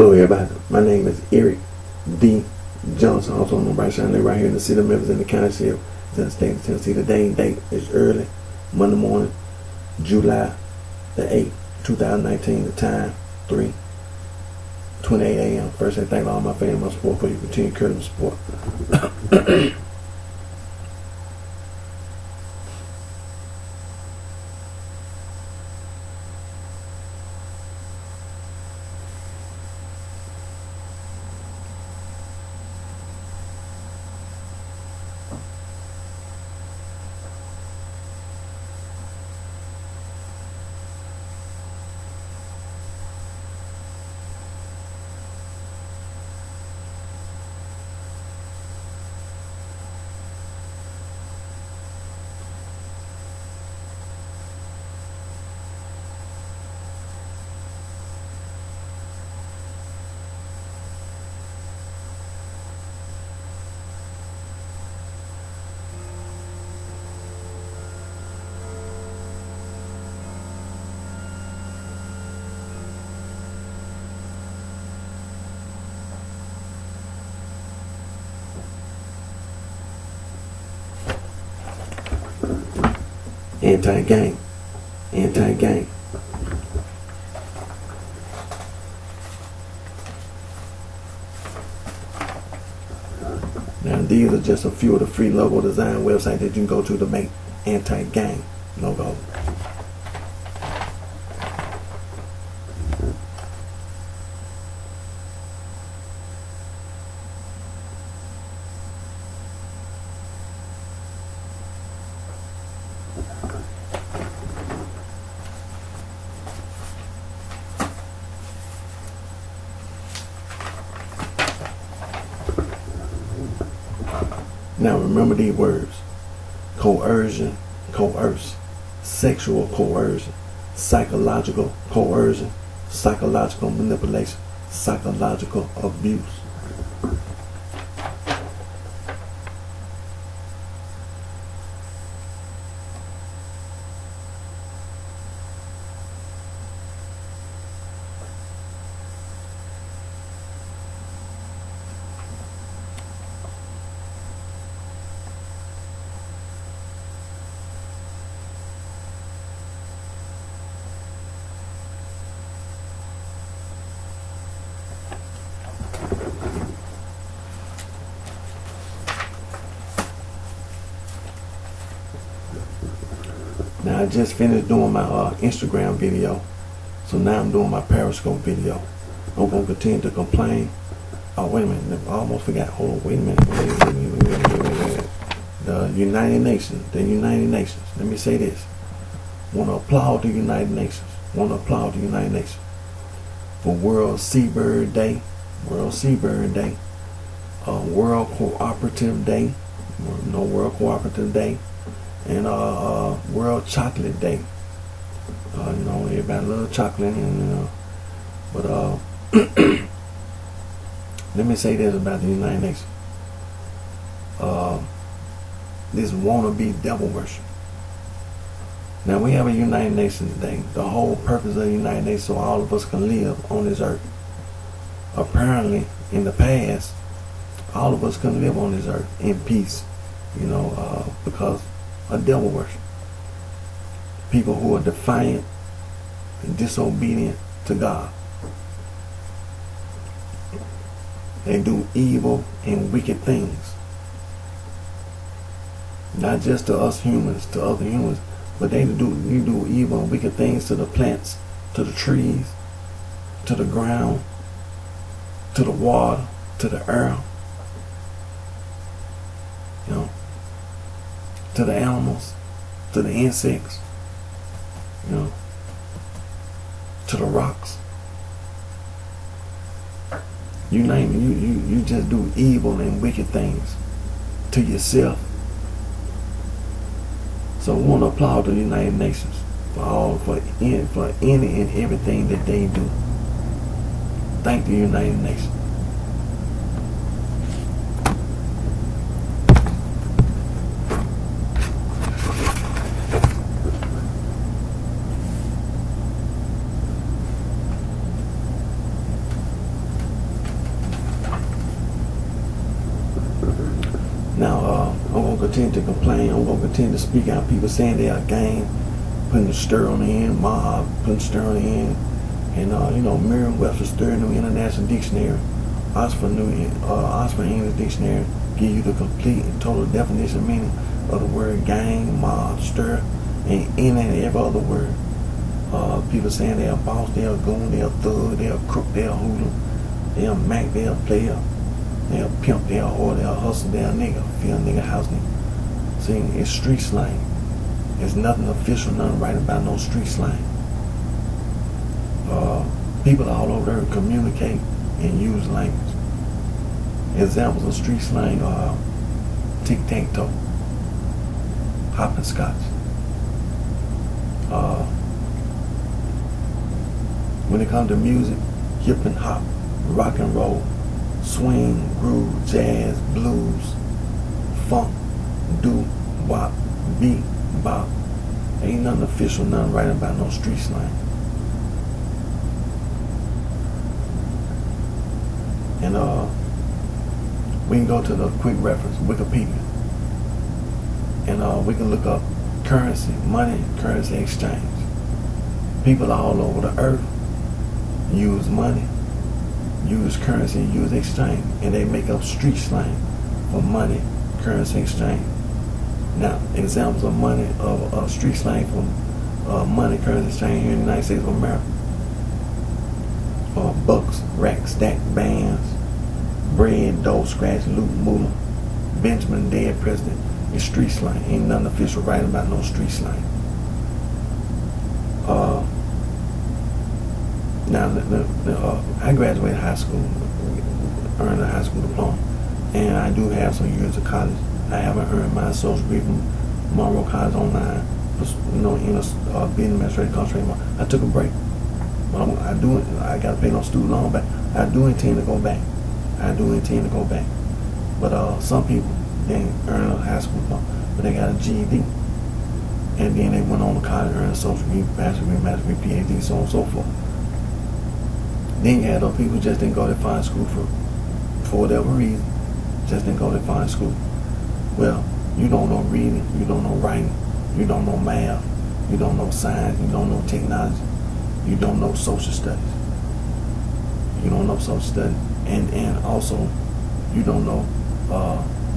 Hello everybody, my name is Eric D. Johnson, also known as BrightShine. Right here in the city of Memphis in the county seat in the state of Tennessee. Today date is early, Monday morning, July the 8th, 2019. The time, 3:28 a.m. First, I thank all my family, my support for your continued courage and support. Anti-gang. Anti-gang. Now these are just a few of the free logo design websites that you can go to make anti-gang logo. Now remember these words: coercion, coerce, sexual coercion, psychological coercion, psychological manipulation, psychological abuse. Now I just finished doing my Instagram video, so now I'm doing my Periscope video. I'm gonna continue to complain. Oh wait a minute, I almost forgot. Hold on, wait a minute. Wait. The United Nations, Let me say this. Want to applaud the United Nations. For World Seabird Day, World Cooperative Day, World Cooperative Day, and World Chocolate Day. Everybody loves chocolate, but let me say this about the United Nations. This wannabe devil worship. Now we have a United Nations Day. The whole purpose of the United Nations so all of us can live on this earth. Apparently, in the past, all of us couldn't live on this earth in peace, because of devil worship. People who are defiant and disobedient to God. They do evil and wicked things. Not just to us humans, to other humans, but you do evil and wicked things to the plants, to the trees, to the ground, to the water, to the air, to the animals, to the insects, to the rocks. You name it, you just do evil and wicked things to yourself. So I want to applaud the United Nations for any and everything that they do. Thank the United Nations. continue to complain. I'm going to continue to speak out. People saying they are gang, putting the stir on the end, mob, putting stir on the end. And, Merriam-Webster's Third New International Dictionary, Oxford English Dictionary, give you the complete and total definition meaning of the word gang, mob, stir, and any and every other word. People saying they're a boss, they're a goon, they're a thug, they're a crook, they're a hoodlum, they're a mac, they're a player, they're a pimp, they're a whore, they're a hustler, they're a nigga, field nigga, house nigga. See, it's street slang. There's nothing official, nothing right about no street slang. People all over there communicate and use language. Examples of street slang are tic-tac-toe, hop and scotch. When it comes to music, hip and hop, rock and roll, swing, groove, jazz, blues, funk, doo, wop, beat, bop. Ain't nothing official, nothing right about no street slang. And we can go to the quick reference, Wikipedia. And we can look up currency, money, currency exchange. People all over the earth use money, use currency, use exchange, and they make up street slang for money, currency exchange. Now, examples of money, of street slang for money, currency exchange here in the United States of America. Bucks, racks, stack, bands, bread, dough, scratch, loot, moolah, Benjamin, dead president. It's street slang. Ain't nothing official right about no street slang. Now, I graduated high school, earned a high school diploma, and I do have some years of college. I haven't earned my associate degree from Monroe College online, in a business administrative concentrating. I took a break. I got to pay no student loan back. I do intend to go back. But some people, they ain't earn a high school diploma, but they got a GED. And then they went on to college and earned a social degree, bachelor degree, master degree, PhD, so on and so forth. Then you had those people who just didn't go to fine school for whatever reason. Just didn't go to fine school. Well, you don't know reading, you don't know writing, you don't know math, you don't know science, you don't know technology. You don't know social studies. And also, you don't know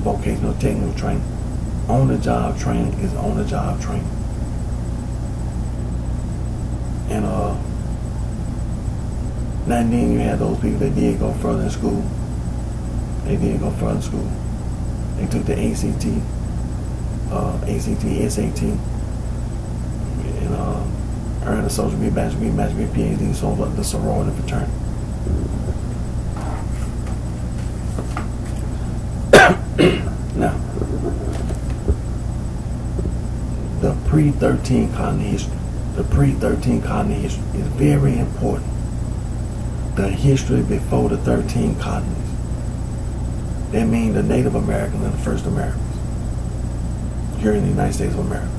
vocational technical training. On-the-job training is on-the-job training. And then you had those people that did go further in school. They took the ACT, SAT, and earned a social degree, bachelor degree, master degree, PhD, so the sorority fraternity. Now, the pre-13 colony history. The pre-13 colony history is very important. The history before the 13 colonies. That means the Native Americans and the first Americans here in the United States of America.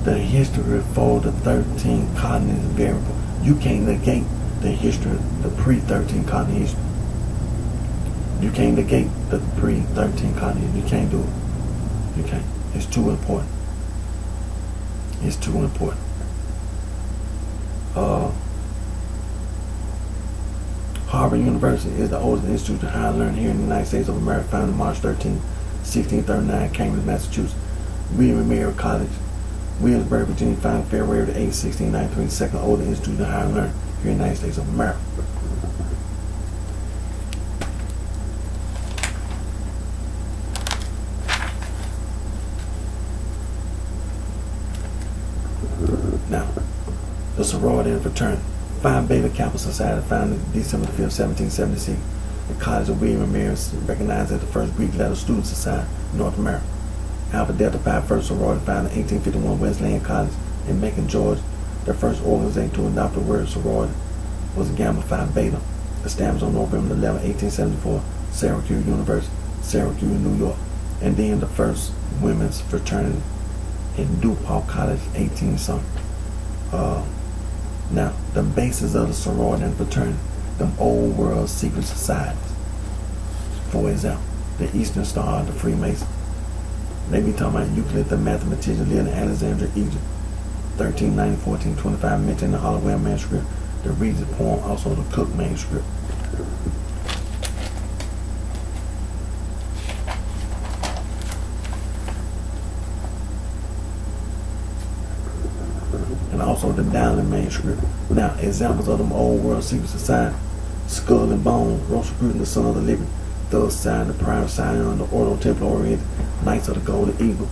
The history before the 13 colonies is very important. You can't negate the history, the pre-13 colony history. You can't negate the pre-13 colony. You can't do it. You can't. It's too important. Harvard University is the oldest institution of higher learning here in the United States of America, founded March 13, 1639, Cambridge, Massachusetts. William & Mary College, Williamsburg, Virginia, founded February 8, 1693, second oldest institution of higher learning here in the United States of America. Now, the sorority and fraternity. Phi Beta Kappa Society, founded December 5, 1776. The College of William and Mary is recognized as the first Greek letter student society in North America. Alpha Delta Pi first sorority, founded in 1851 Wesleyan College in Macon, Georgia. The first organization to adopt the word sorority was Gamma Phi Beta, established on November 11, 1874, Syracuse University, Syracuse, New York. And then the first women's fraternity in DePaul College, 18-something. Now, the basis of the sorority and fraternity, them old world secret societies. For example, the Eastern Star, the Freemasons, They be talking about Euclid, the mathematician, lived in Alexandria, Egypt, 1390, 1425, mentioned in the Holloway manuscript, the Regis poem, also the Cook manuscript. And also the Dowling manuscript. Now, examples of them old world secret society: Skull and Bone, Rosicrucian, the Son of the Living, Third Sign, the Prime Scion, the Ordo Templar Orientis, Knights of the Golden Eagle,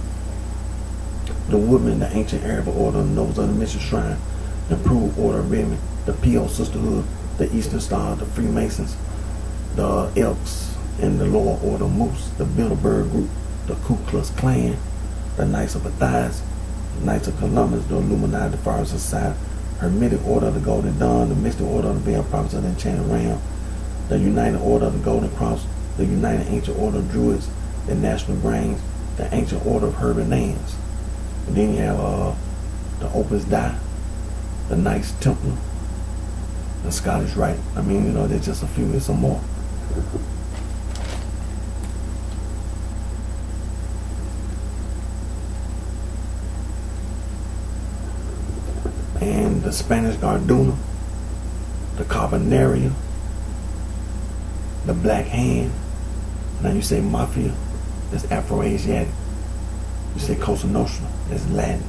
the Woodmen, the Ancient Arab Order, the Nobles of the Mission Shrine, the Improved Order of Redmond, the P.O. Sisterhood, the Eastern Star, the Freemasons, the Elks, and the Lower Order Moose, the Bilderberg Group, the Ku Klux Klan, the Knights of Matthias, the Knights of Columbus, the Illuminati, the Fire Society, Hermetic Order of the Golden Dawn, the Mystic Order of the Veiled Prophets of the Enchanted Realm, the United Order of the Golden Cross, the United Ancient Order of Druids, the National Grange, the Ancient Order of Herbalans. And then you have the Opus Dei, the Knights Templar, the Scottish Rite. I mean, you know, there's just a few, there's some more. And the Spanish Garduna, the Carbonaria, the Black Hand. Now you say Mafia, that's Afro-Asiatic. You say Cosa Nostra, that's Latin.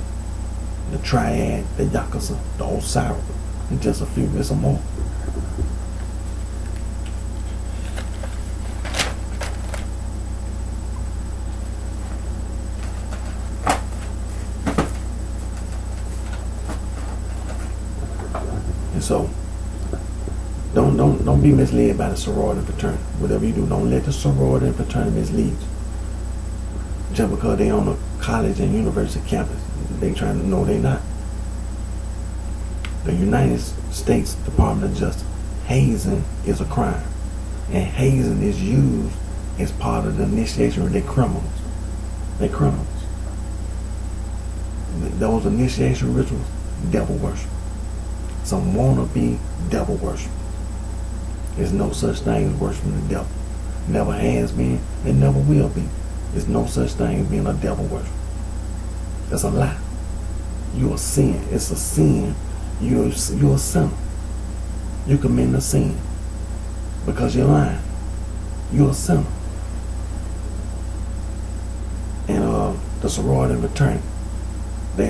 The Triad, the Yakuza, the Osiris. And just a few, there's some more. And so, don't be misled by the sorority and fraternity. Whatever you do, don't let the sorority and fraternity mislead you. Just because they on a college and university campus, they trying to know they not. The United States Department of Justice, hazing is a crime, and hazing is used as part of the initiation of their criminals. They criminals. Those initiation rituals, devil worship. Some wannabe devil worship. There's no such thing as worshiping the devil. Never has been, and never will be. There's no such thing as being a devil worship. That's a lie. You're a sin. It's a sin. You're a sinner. You commit a sin because you're lying. You're a sinner. And the sorority and fraternity, they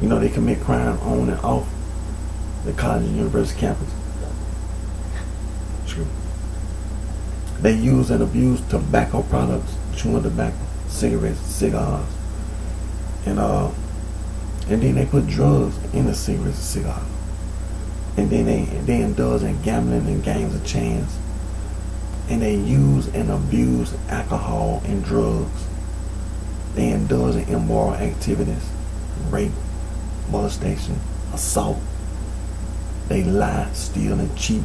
they commit crime on and off the college and university campus. True. They use and abuse tobacco products, chewing tobacco, cigarettes, cigars, and then they put drugs in the cigarettes and cigars, and then they indulge in gambling and games of chance, and they use and abuse alcohol and drugs. They indulge in immoral activities, rape, molestation, assault. They lie, steal, and cheat.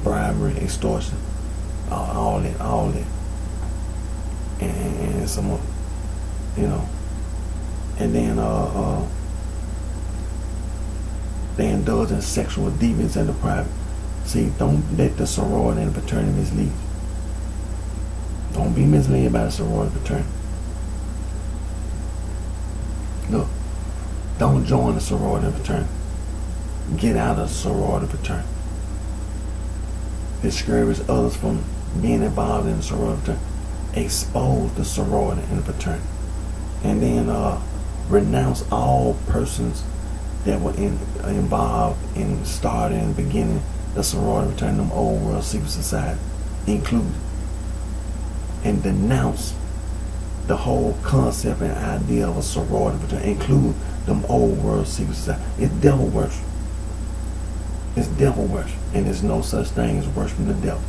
Bribery, extortion, all that, and some more, and then they indulge in sexual deviance in the private. See, don't let the sorority and fraternity mislead you. Don't be misled by the sorority and fraternity. Look, don't join the sorority and fraternity. Get out of the sorority and fraternity. Discourage others from being involved in the sorority and fraternity. Expose the sorority and fraternity. And then renounce all persons that were involved in starting and beginning the sorority and fraternity, them old world secret society included. And denounce the whole concept and idea of a sorority and fraternity, include them old world secret society. It's devil worship. It's devil worship. And there's no such thing as worshiping the devil.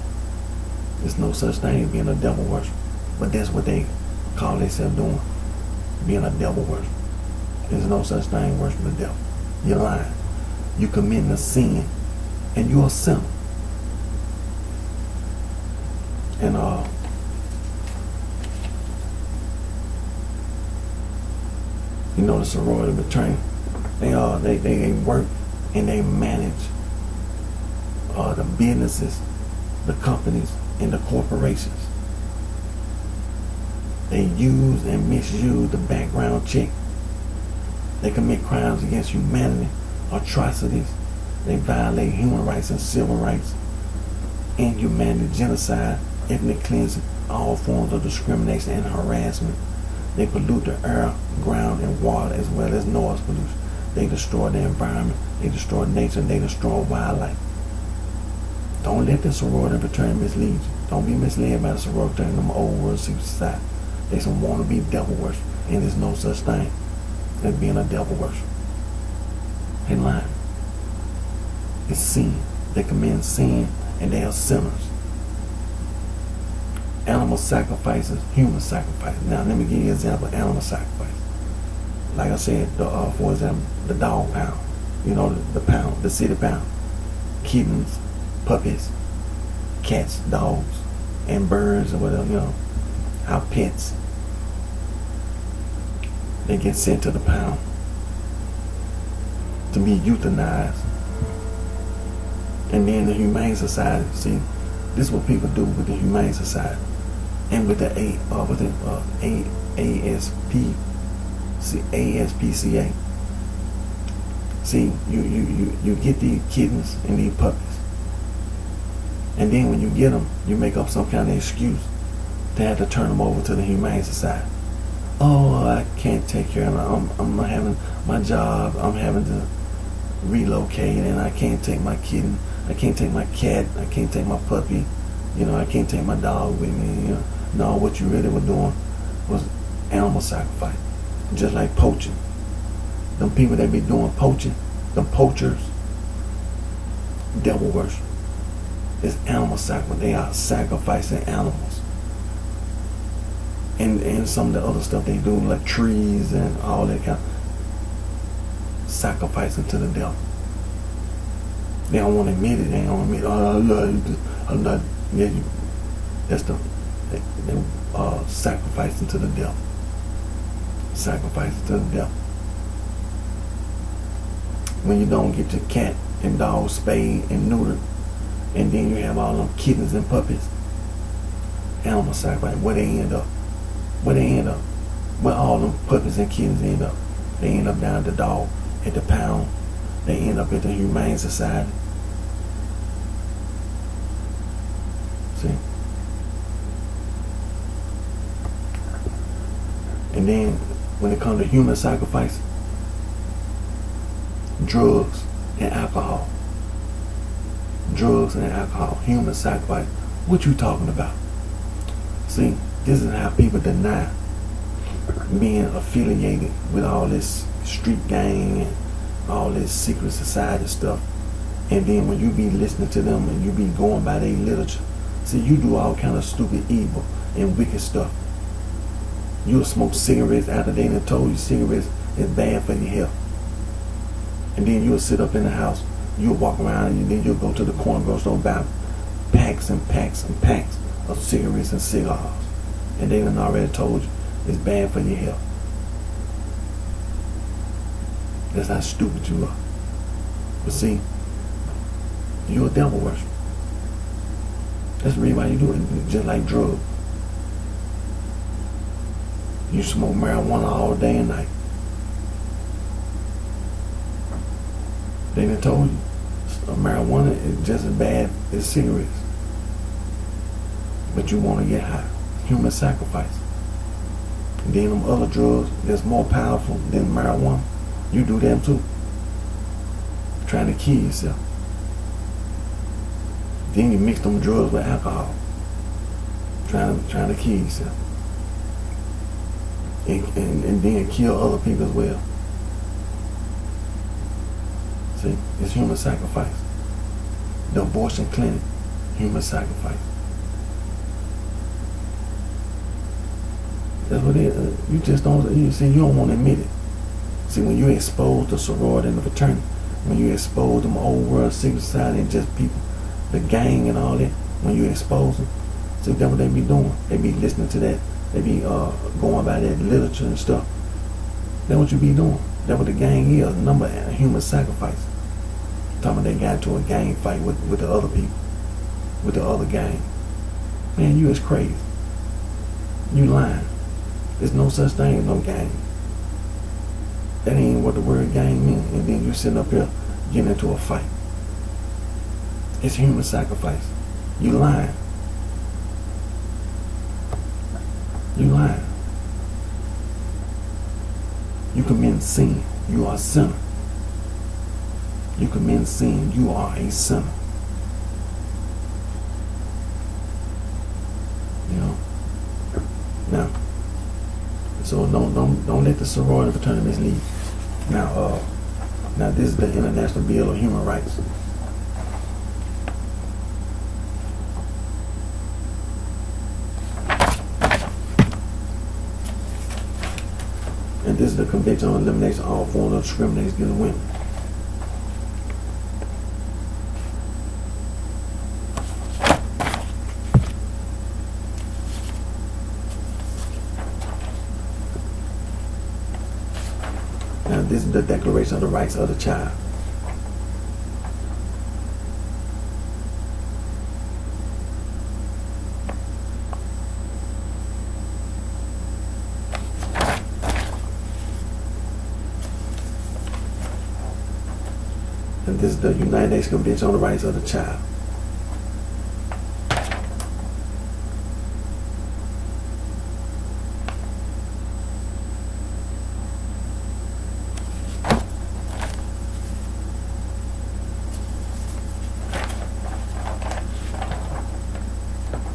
There's no such thing as being a devil worship. But that's what they call themselves doing. Being a devil worship. There's no such thing as worshiping the devil. You're lying. You committing a sin. And you're a sinner. And the sorority and fraternity, they work and they manage the businesses, the companies, and the corporations. They use and misuse the background check. They commit crimes against humanity, atrocities. They violate human rights and civil rights, inhumanity, genocide, ethnic cleansing, all forms of discrimination and harassment. They pollute the air, ground, and water, as well as noise pollution. They destroy the environment. They destroy nature. They destroy wildlife. Don't let the sorority fraternity mislead you. Don't be misled by the sorority fraternity, them old world secret society. They some wannabe devil worship, and there's no such thing as being a devil worship. They lying. It's sin. They commit sin, and they are sinners. Animal sacrifices, human sacrifices. Now, let me give you an example of animal sacrifice. Like I said, for example, the dog pound. You know, the pound, the city pound. Kittens, puppies, cats, dogs, and birds, or whatever, you know, our pets. They get sent to the pound to be euthanized. And then the Humane Society, see, this is what people do with the Humane Society and with the ASPCA. See, you get these kittens and these puppies, and then when you get them, you make up some kind of excuse to have to turn them over to the Humane Society. Oh, I can't take care of them. I'm not having my job. I'm having to relocate, and I can't take my kitten. I can't take my cat. I can't take my puppy. You know, I can't take my dog with me. You know, no, what you really were doing was animal sacrifice, just like poaching. Them people that be doing poaching, them poachers, devil worship. It's animal sacrifice. They are sacrificing animals. And some of the other stuff they do, like trees and all that kind of sacrificing to the devil. They don't want to admit it. They don't admit, I'm not, yeah, that's the, they sacrificing to the devil. Sacrificing to the devil. When you don't get your cat and dog spayed and neutered, and then you have all them kittens and puppies, animal sacrifice, where they end up? Where all them puppies and kittens end up? They end up down at the dog, at the pound. They end up at the Humane Society. See? And then when it comes to human sacrifice, drugs and alcohol. Drugs and alcohol, human sacrifice. What you talking about? See, this is how people deny being affiliated with all this street gang and all this secret society stuff. And then when you be listening to them and you be going by their literature, see, you do all kind of stupid, evil, and wicked stuff. You'll smoke cigarettes after they done told you cigarettes is bad for your health. And then you'll sit up in the house, you'll walk around, and then you'll go to the corner grocery store and buy packs and packs and packs of cigarettes and cigars. And they done already told you it's bad for your health. That's how stupid you are. But see, you're a devil worshiper. That's the reason why you do it, just like drugs. You smoke marijuana all day and night. They done told you marijuana is just as bad as cigarettes. But you want to get high. Human sacrifice. And then them other drugs that's more powerful than marijuana, you do them too. Trying to kill yourself. Then you mix them drugs with alcohol. Trying to kill yourself. And then kill other people as well. See, it's human sacrifice. The abortion clinic, human sacrifice. That's what it is. You just don't, you see, you don't want to admit it. See, when you expose the sorority and the fraternity, when you expose them old world secret society and just people, the gang and all that, when you expose them, see, that's what they be doing. They be listening to that. They be going by that literature and stuff. That's what you be doing. That's what the gang is, number human sacrifice. Talking about they got into a gang fight with the other people, with the other gang. Man, you is crazy. You lying. There's no such thing as no gang. That ain't what the word gang means. And then you sitting up here getting into a fight. It's human sacrifice. You lying. You lying. You commit sin. You are a sinner. You commit sin. You are a sinner. You know. Now. So don't let the sorority fraternity mislead. Now this is the International Bill of Human Rights. And this is the Convention on Elimination of All Forms of Discrimination Against Women. Now this is the Declaration of the Rights of the Child. And this is the United Nations Convention on the Rights of the Child.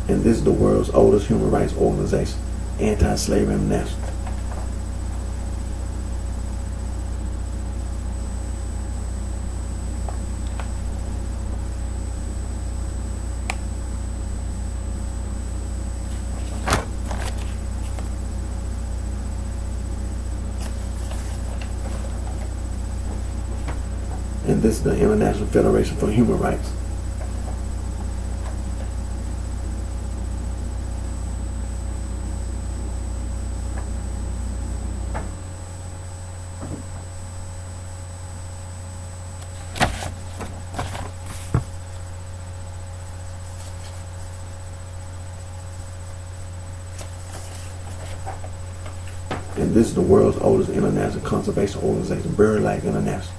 And this is the world's oldest human rights organization, Anti-Slavery International. And this is the International Federation for Human Rights. And this is the world's oldest international conservation organization, BirdLife International.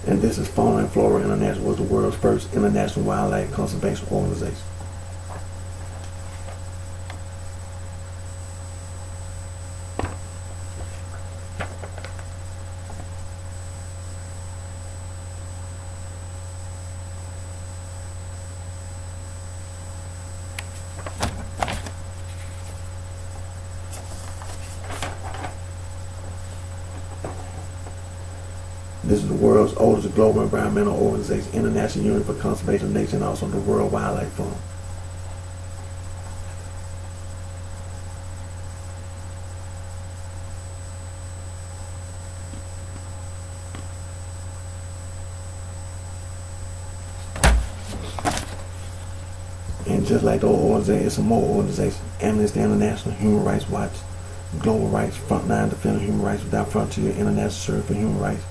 And this is Fauna and Flora International, was the world's first international wildlife conservation organization. This is the world's oldest global environmental organization, International Union for Conservation of Nature, and also the World Wildlife Fund. And just like the old organization, it's some more organizations: Amnesty International, Human Rights Watch, Global Rights, Frontline Defending Human Rights Without Frontier, International Center for Human Rights.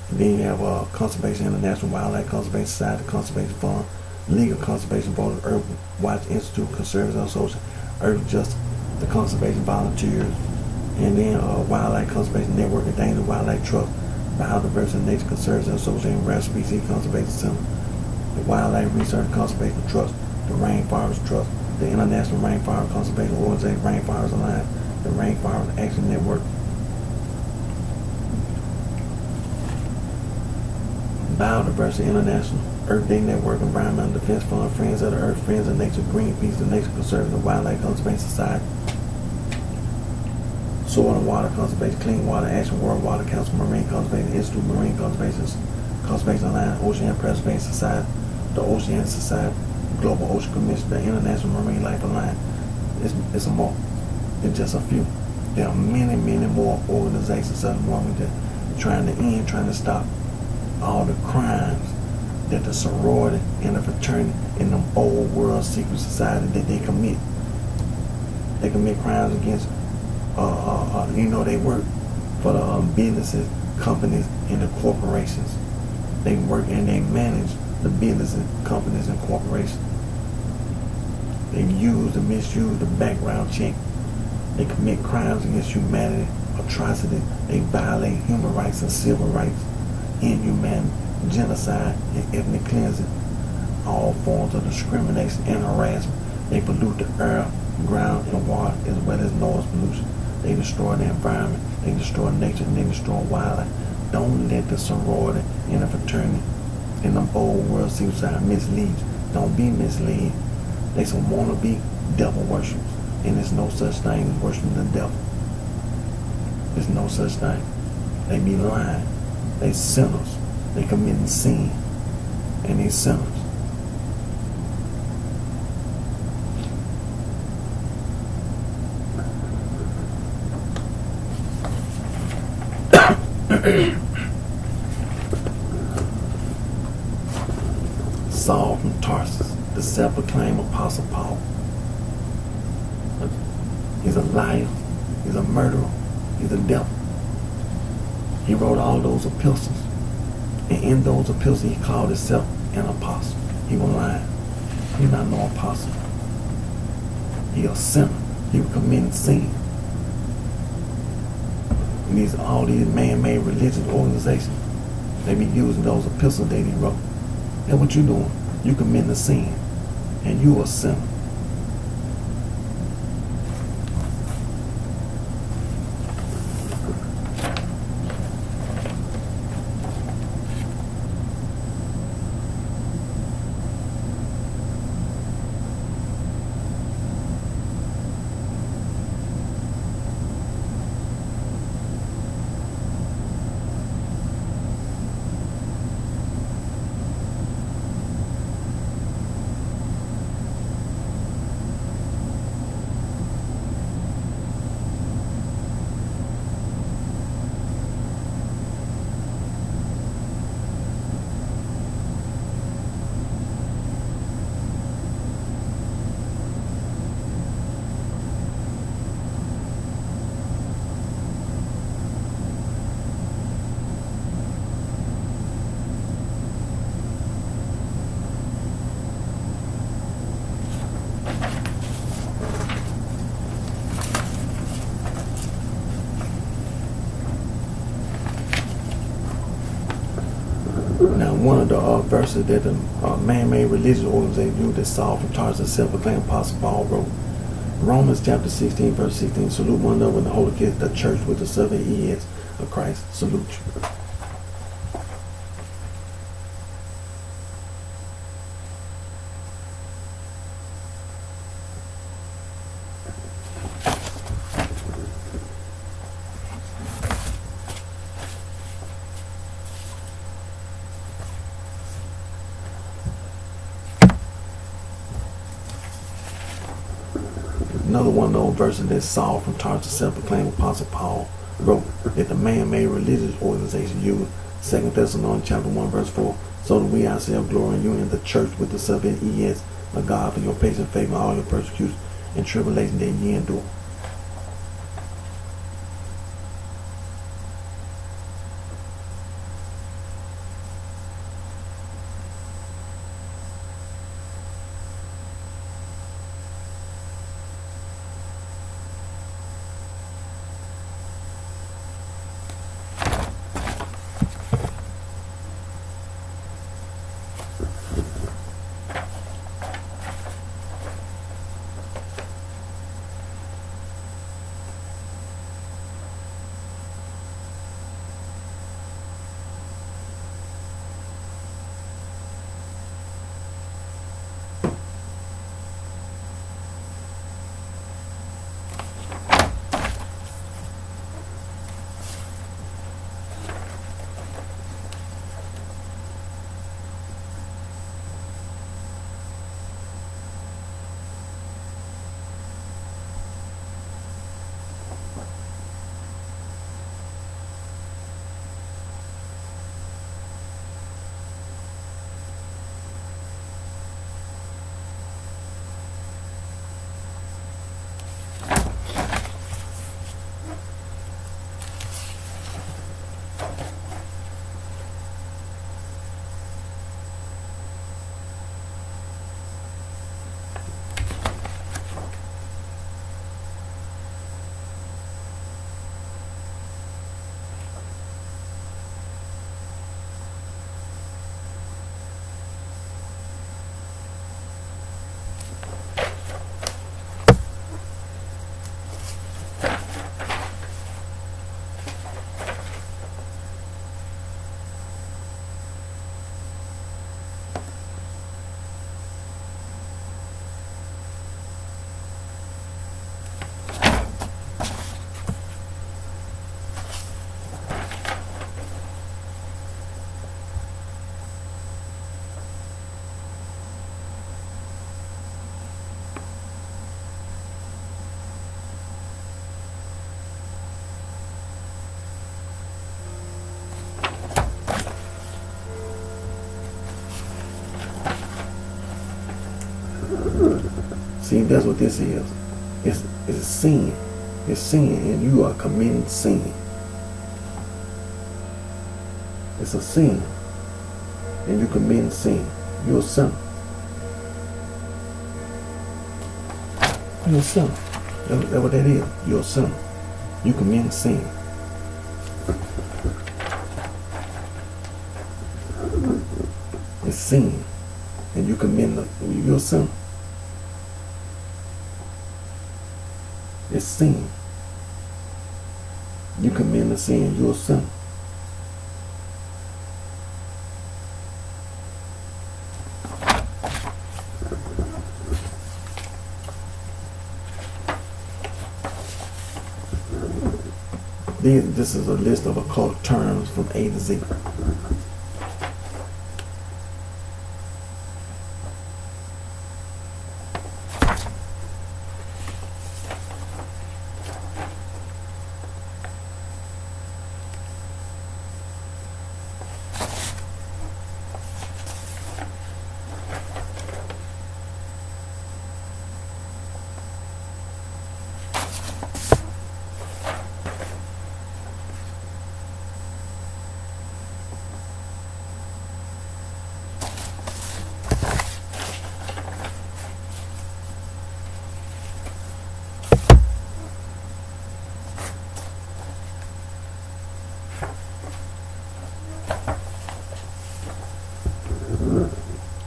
And then you have Conservation International, Wildlife Conservation Society, Conservation Fund, Legal Conservation Board, Earth Watch Institute, Conservation Association, Earth Justice, the Conservation Volunteers, and then Wildlife Conservation Network, Endangered Wildlife Trust, Biodiversity Nature Conservation Association, Rare Species Conservation Center, the Wildlife Research and Conservation Trust, the Rainforest Trust, the International Rainforest Conservation Organization, Rainforest Alliance, the Rainforest Action Network, Biodiversity International, Earth Day Network, Environmental Defense Fund, Friends of the Earth, Friends of Nature, Greenpeace, the Nature Conservancy, Wildlife Conservation Society, Soil and Water Conservation, Clean Water Action, World Water Council, Marine Conservation Institute, Marine Conservation Alliance, Ocean Preservation Society, the Ocean Society, Global Ocean Commission, the International Marine Life Alliance. It's more. It's just a few. There are many, many more organizations that are trying to stop all the crimes that the sorority and the fraternity and the old world secret society that they commit. They commit crimes against They work for the businesses, companies, and the corporations. They work and they manage the businesses, companies, and corporations. They use and misuse the background check. They commit crimes against humanity, atrocities. They violate human rights and civil rights, inhumanity, genocide, and ethnic cleansing. All forms of discrimination and harassment. They pollute the air, ground, and water, as well as noise pollution. They destroy the environment. They destroy nature, and they destroy wildlife. Don't let the sorority and the fraternity in the old world suicide mislead you. Don't be misled. They some wanna be devil worshippers, and there's no such thing as worshiping the devil. There's no such thing. They be lying. They sinners. They committing sin, and they sinners. Saul from Tarsus, the self-proclaimed Apostle Paul. He's a liar. He's a murderer. He's a devil. He wrote all those epistles. And in those epistles, he called himself an apostle. He was lying. He's not no apostle. He a sinner. He was committing sin. And all these man-made religious organizations, they be using those epistles that he wrote. And what you doing? You committing a sin. And you a sinner. Now, one of the verses that the man-made religious organization used that Saul from Tarsus, self-proclaimed Apostle Paul, wrote, Romans chapter 16, verse 16, salute one another in the holy kiss, the church with the 7 years of Christ. Salute you. Another one of those verses that Saul from Tarsus, self-proclaimed Apostle Paul, wrote that the man-made religious organization used, 2 Thessalonians chapter 1, verse 4, so that we ourselves glory in you in the church with the 7 years of God for your patient faith in all your persecution and tribulation that ye endure. See, that's what this is. It's sin. It's sin, and you are committing sin. It's a sin, and you committing sin. You're a sinner. You're a sinner. That's what that is. You're a sinner. You committing sin. It's sin, and you committing. You're a sinner. It's sin. You committing a sin. You're a sinner. This is a list of occult terms from A to Z.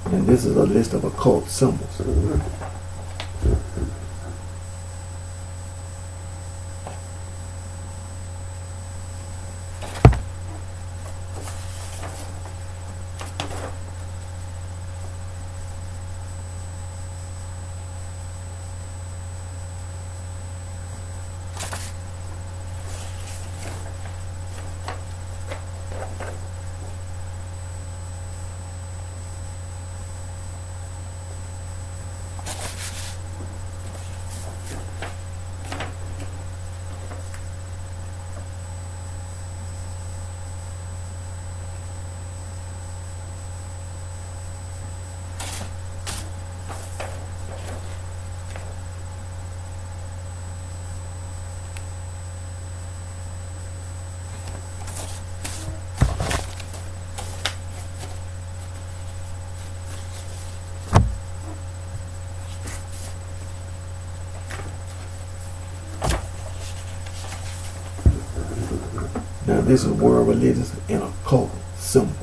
And this is a list of occult symbols. Now this is world religions and occult symbols.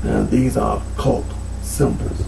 Now these are occult symbols.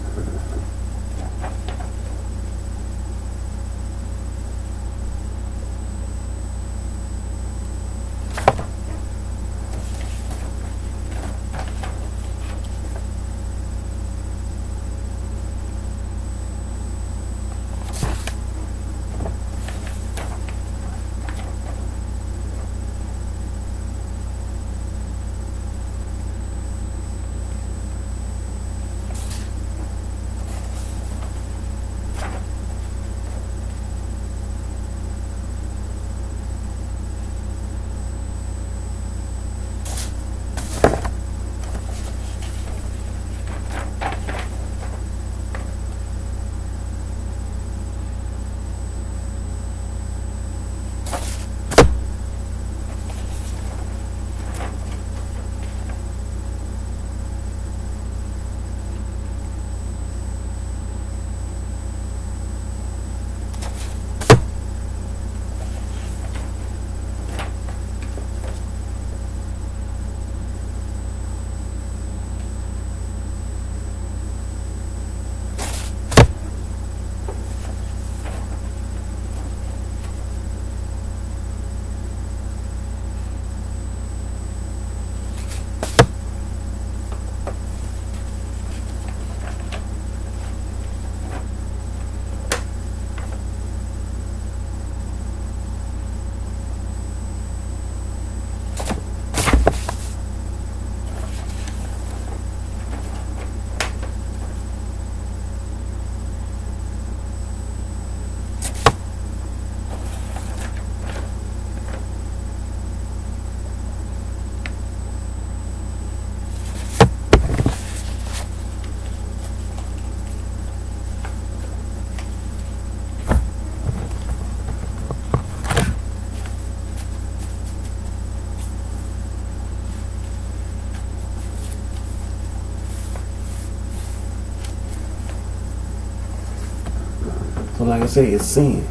So like I say, it's sin.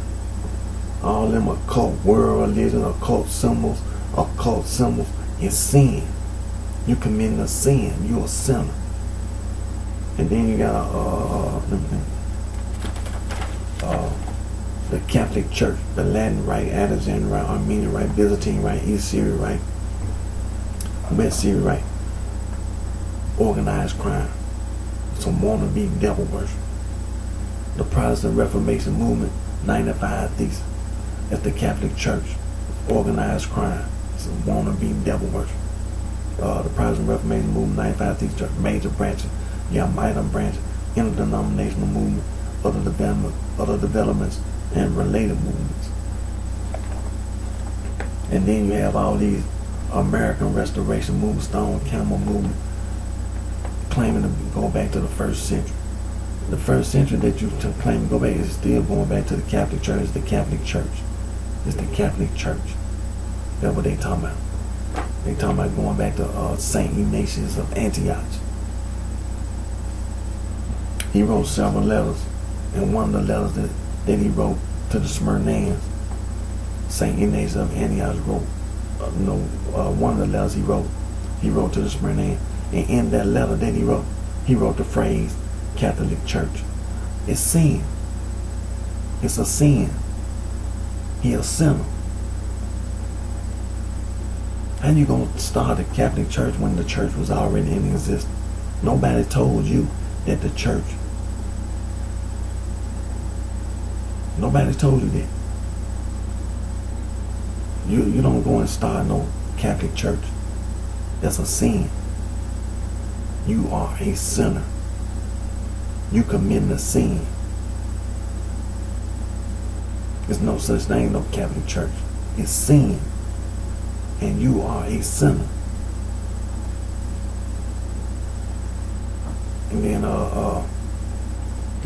All them occult world religion, occult symbols, is sin. You committing a sin. You're a sinner. And then you got the Catholic Church, the Latin Rite, Alexandrian Rite, Armenian Rite, Byzantine Rite, East Syrian Rite, West Syrian Rite. Organized crime. Some wannabe devil worship. The Protestant Reformation movement, 95 Thesis. That's the Catholic Church. Organized crime. It's a wannabe devil worship. The Protestant Reformation movement, 95 Thesis Church. Major branches. You have minor branches. Interdenominational movement. Other developments and related movements. And then you have all these American Restoration movement, Stone Camel movement, claiming to go back to the first century. The first century that you claim to go back is still going back to the Catholic Church. It's the Catholic Church. It's the Catholic Church. That's what they talking about. They talking about going back to Saint Ignatius of Antioch. He wrote several letters, and one of the letters that he wrote to the Smyrnaeans, Saint Ignatius of Antioch wrote, one of the letters he wrote to the Smyrnaeans. And in that letter that he wrote the phrase Catholic Church. It's sin. It's a sin. He a sinner. How you gonna start a Catholic Church when the church was already in existence? Nobody told you that the church. Nobody told you that. You don't go and start no Catholic Church. That's a sin. You are a sinner. You committing a sin. There's no such thing, no Catholic Church. It's sin. And you are a sinner. And then the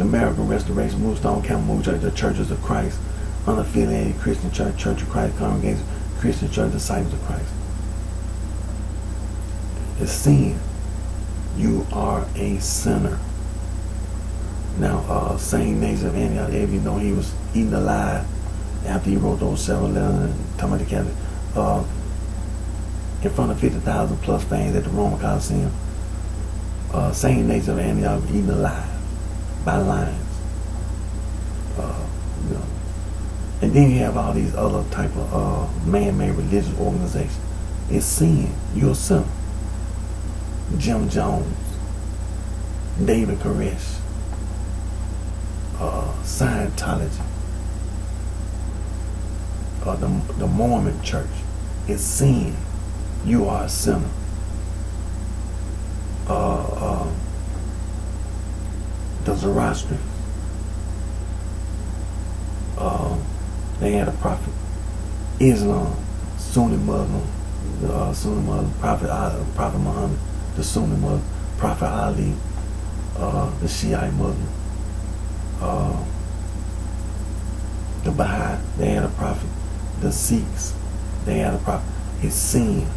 American Restoration movement, Stone Camel movement, Church, the Churches of Christ, unaffiliated Christian Church, Church of Christ, Congregation, Christian Church, Disciples of Christ. It's sin. You are a sinner. Now, Saint Ignatius of Antioch, if you know, he was eaten alive after he wrote those several letters and talking about the Catholic, in front of 50,000 plus fans at the Roman Coliseum. Saint Ignatius of Antioch was eaten alive by lions. And then you have all these other type of man-made religious organizations. It's sin. You're a sinner. Jim Jones, David Koresh, Scientology, the Mormon Church. It's sin. You are a sinner. The Zoroastrians. They had a prophet. Islam, Sunni Muslim, Sunni Muslim, Prophet Muhammad, the Sunni Muslim, Prophet Ali, the Shiite Muslim, the Baha'i, they had a prophet. The Sikhs, they had a prophet. It's sin.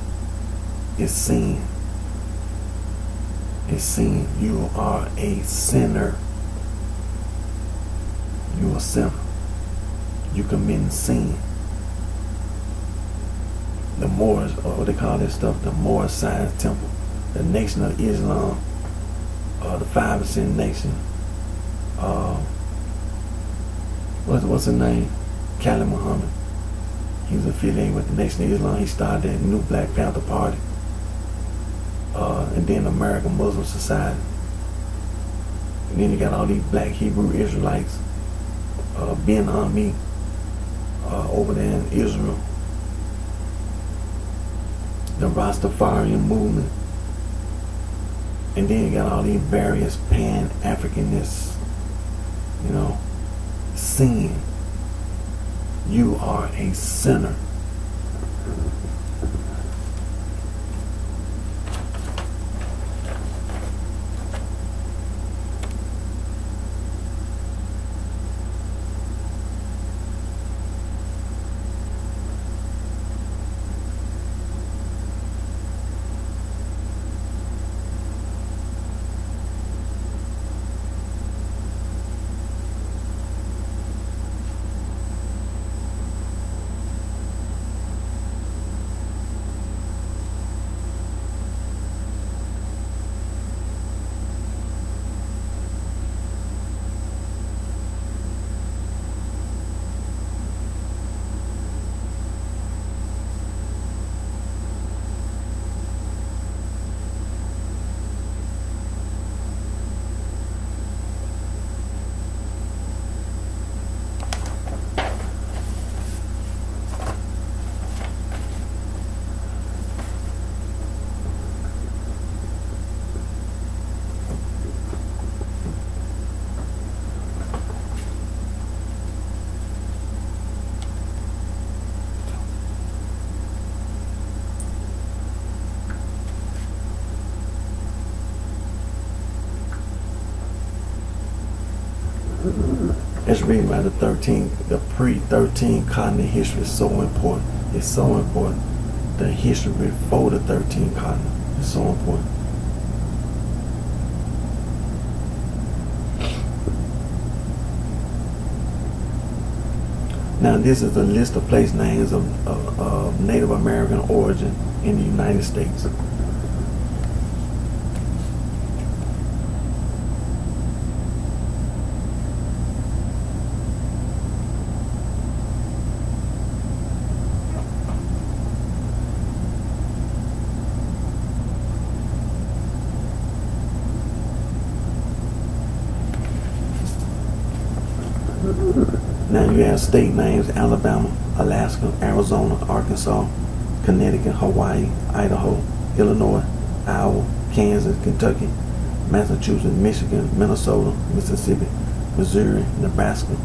It's sin. It's sin. You are a sinner. You are a sinner. You committing sin. The Moors, or what they call this stuff, the Moor Science Temple, the Nation of Islam, the 5% Nation, what's his name? Khalid Muhammad. He was affiliated with the Nation of Islam. He started that new Black Panther Party. And then American Muslim Society. And then you got all these black Hebrew Israelites, Ben Ami, over there in Israel. The Rastafarian movement. And then you got all these various Pan-Africanists, sin. You are a sinner. Let's read about the pre-13 continent history is so important. It's so important. The history before the 13 continent is so important. Now this is a list of place names of Native American origin in the United States. Now you have state names: Alabama, Alaska, Arizona, Arkansas, Connecticut, Hawaii, Idaho, Illinois, Iowa, Kansas, Kentucky, Massachusetts, Michigan, Minnesota, Mississippi, Missouri, Nebraska,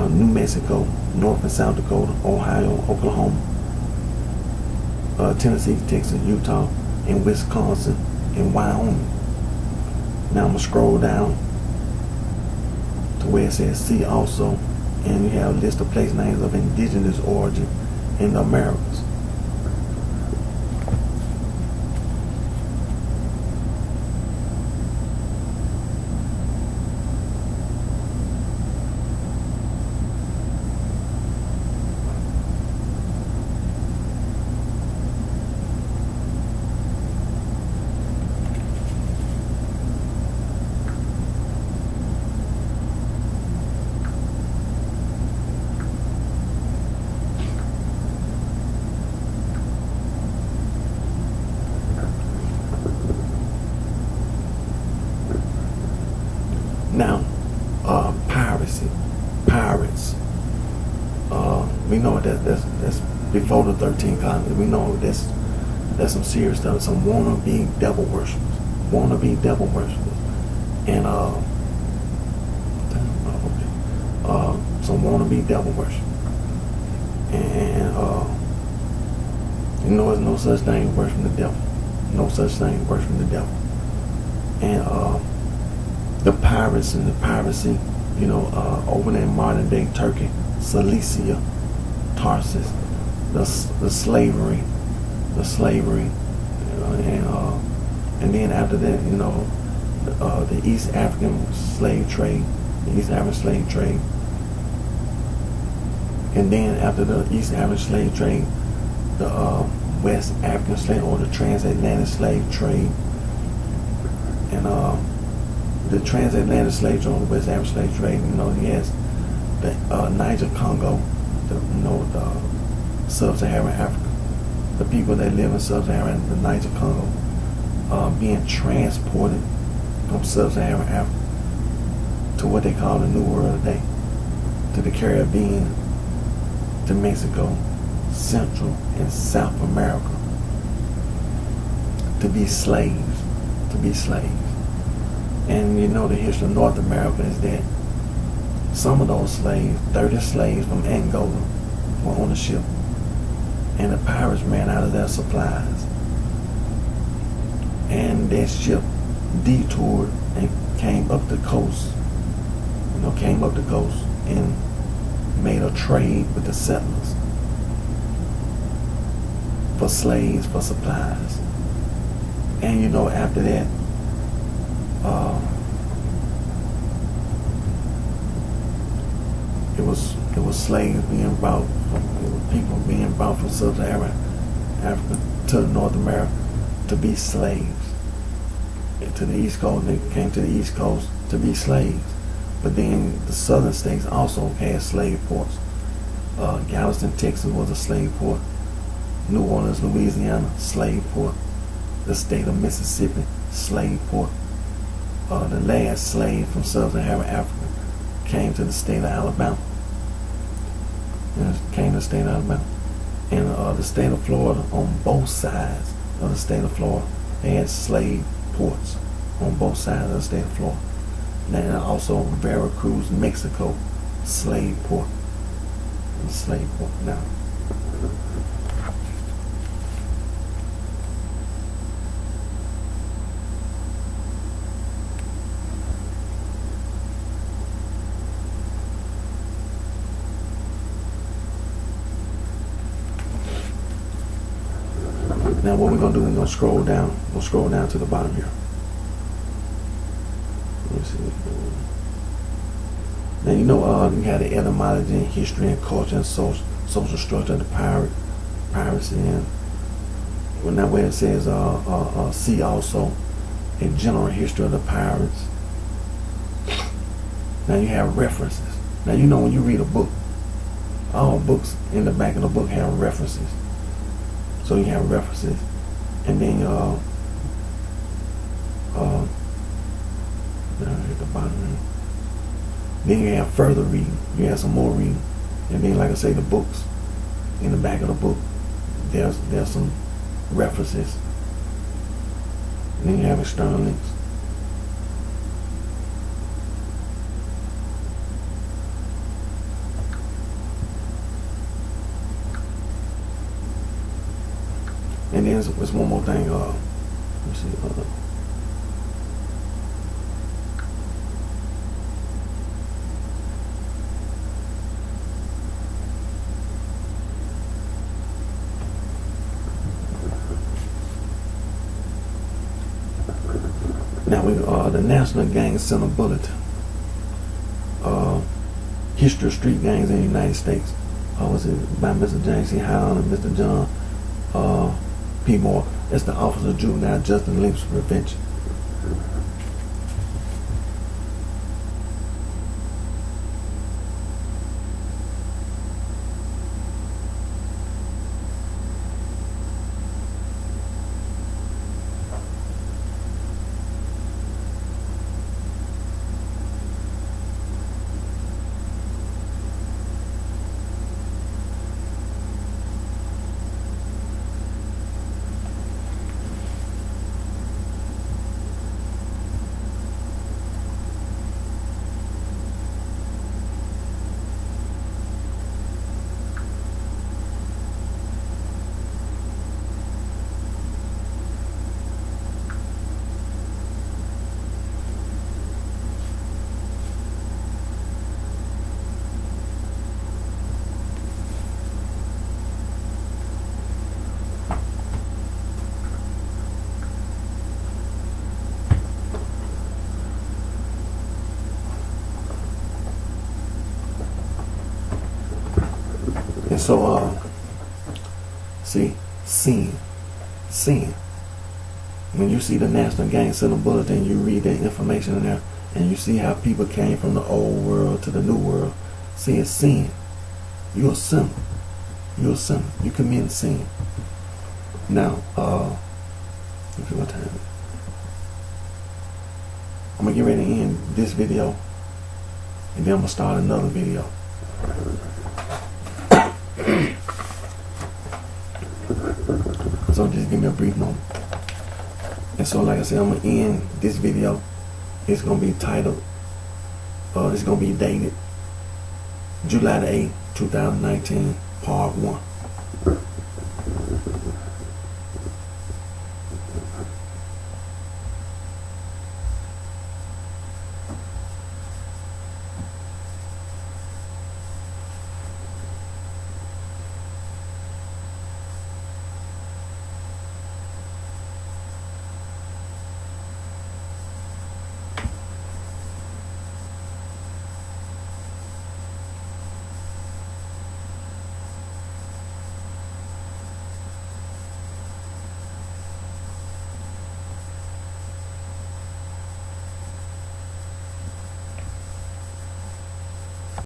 New Mexico, North and South Dakota, Ohio, Oklahoma, Tennessee, Texas, Utah, and Wisconsin, and Wyoming. Now I'm going to scroll down to where it says see also, and you have a list of place names of indigenous origin in the Americas. Now, pirates. We know that's before the 13th continent. We know that's some serious stuff. Some wannabe devil worshippers, and some wannabe devil worshippers, and you know, there's no such thing as worshiping the devil. No such thing as worshiping the devil, and the pirates and the piracy, you know, over there in modern day Turkey, Cilicia, Tarsus, the slavery, and then after that, you know, the East African slave trade, and then after the East African slave trade, the West African slave or the transatlantic slave trade, and the transatlantic slave trade, the West African slave trade, you know, yes, the Niger Congo, the sub-Saharan Africa, the people that live in sub-Saharan, the Niger Congo, being transported from sub-Saharan Africa to what they call the New World today, to the Caribbean, to Mexico, Central and South America, to be slaves. And you know the history of North America is that some of those slaves, 30 slaves from Angola, were on the ship, and the pirates ran out of their supplies, and that ship detoured and came up the coast, and made a trade with the settlers for slaves, for supplies. And you know, after that, it was slaves being brought, people being brought from sub-Saharan Africa to North America to be slaves. And to the East Coast, they came to the East Coast to be slaves. But then the southern states also had slave ports. Galveston, Texas was a slave port. New Orleans, Louisiana, slave port. The state of Mississippi, slave port. The last slave from sub-Saharan Africa came to the state of Alabama. And the state of Florida, on both sides of the state of Florida, they had slave ports on both sides of the state of Florida. And also Veracruz, Mexico, slave port. Now, Now what we're gonna do, we're gonna scroll down. We'll scroll down to the bottom here. Let me see. Now you know you have the etymology, and history, and culture, and social structure of the piracy, and well, now where it says see also a general history of the pirates. Now you have references. Now you know when you read a book, all books in the back of the book have references. So you have references, and then down at the bottom, then you have further reading. You have some more reading, and then like I say, the books in the back of the book, there's some references. And then you have external links. And then there's one more thing. Let me see. Now the National Gang Center Bulletin. History of street gangs in the United States. Was it by Mr. James C. Howland and Mr. John P. Moore? That's the Office of Juvenile Justice and Links Prevention. And so, see, sin. When you see the National Gang Center Bulletin, you read that information in there, and you see how people came from the old world to the new world. See, it's sin. You're a sinner. You're a sinner. You commit sin. Now, let's see what time. I'm gonna get ready to end this video, and then I'm gonna start another video. So just give me a brief moment. And so like I said, I'm gonna end this video. It's gonna be titled, it's gonna be dated July the 8th, 2019, part 1.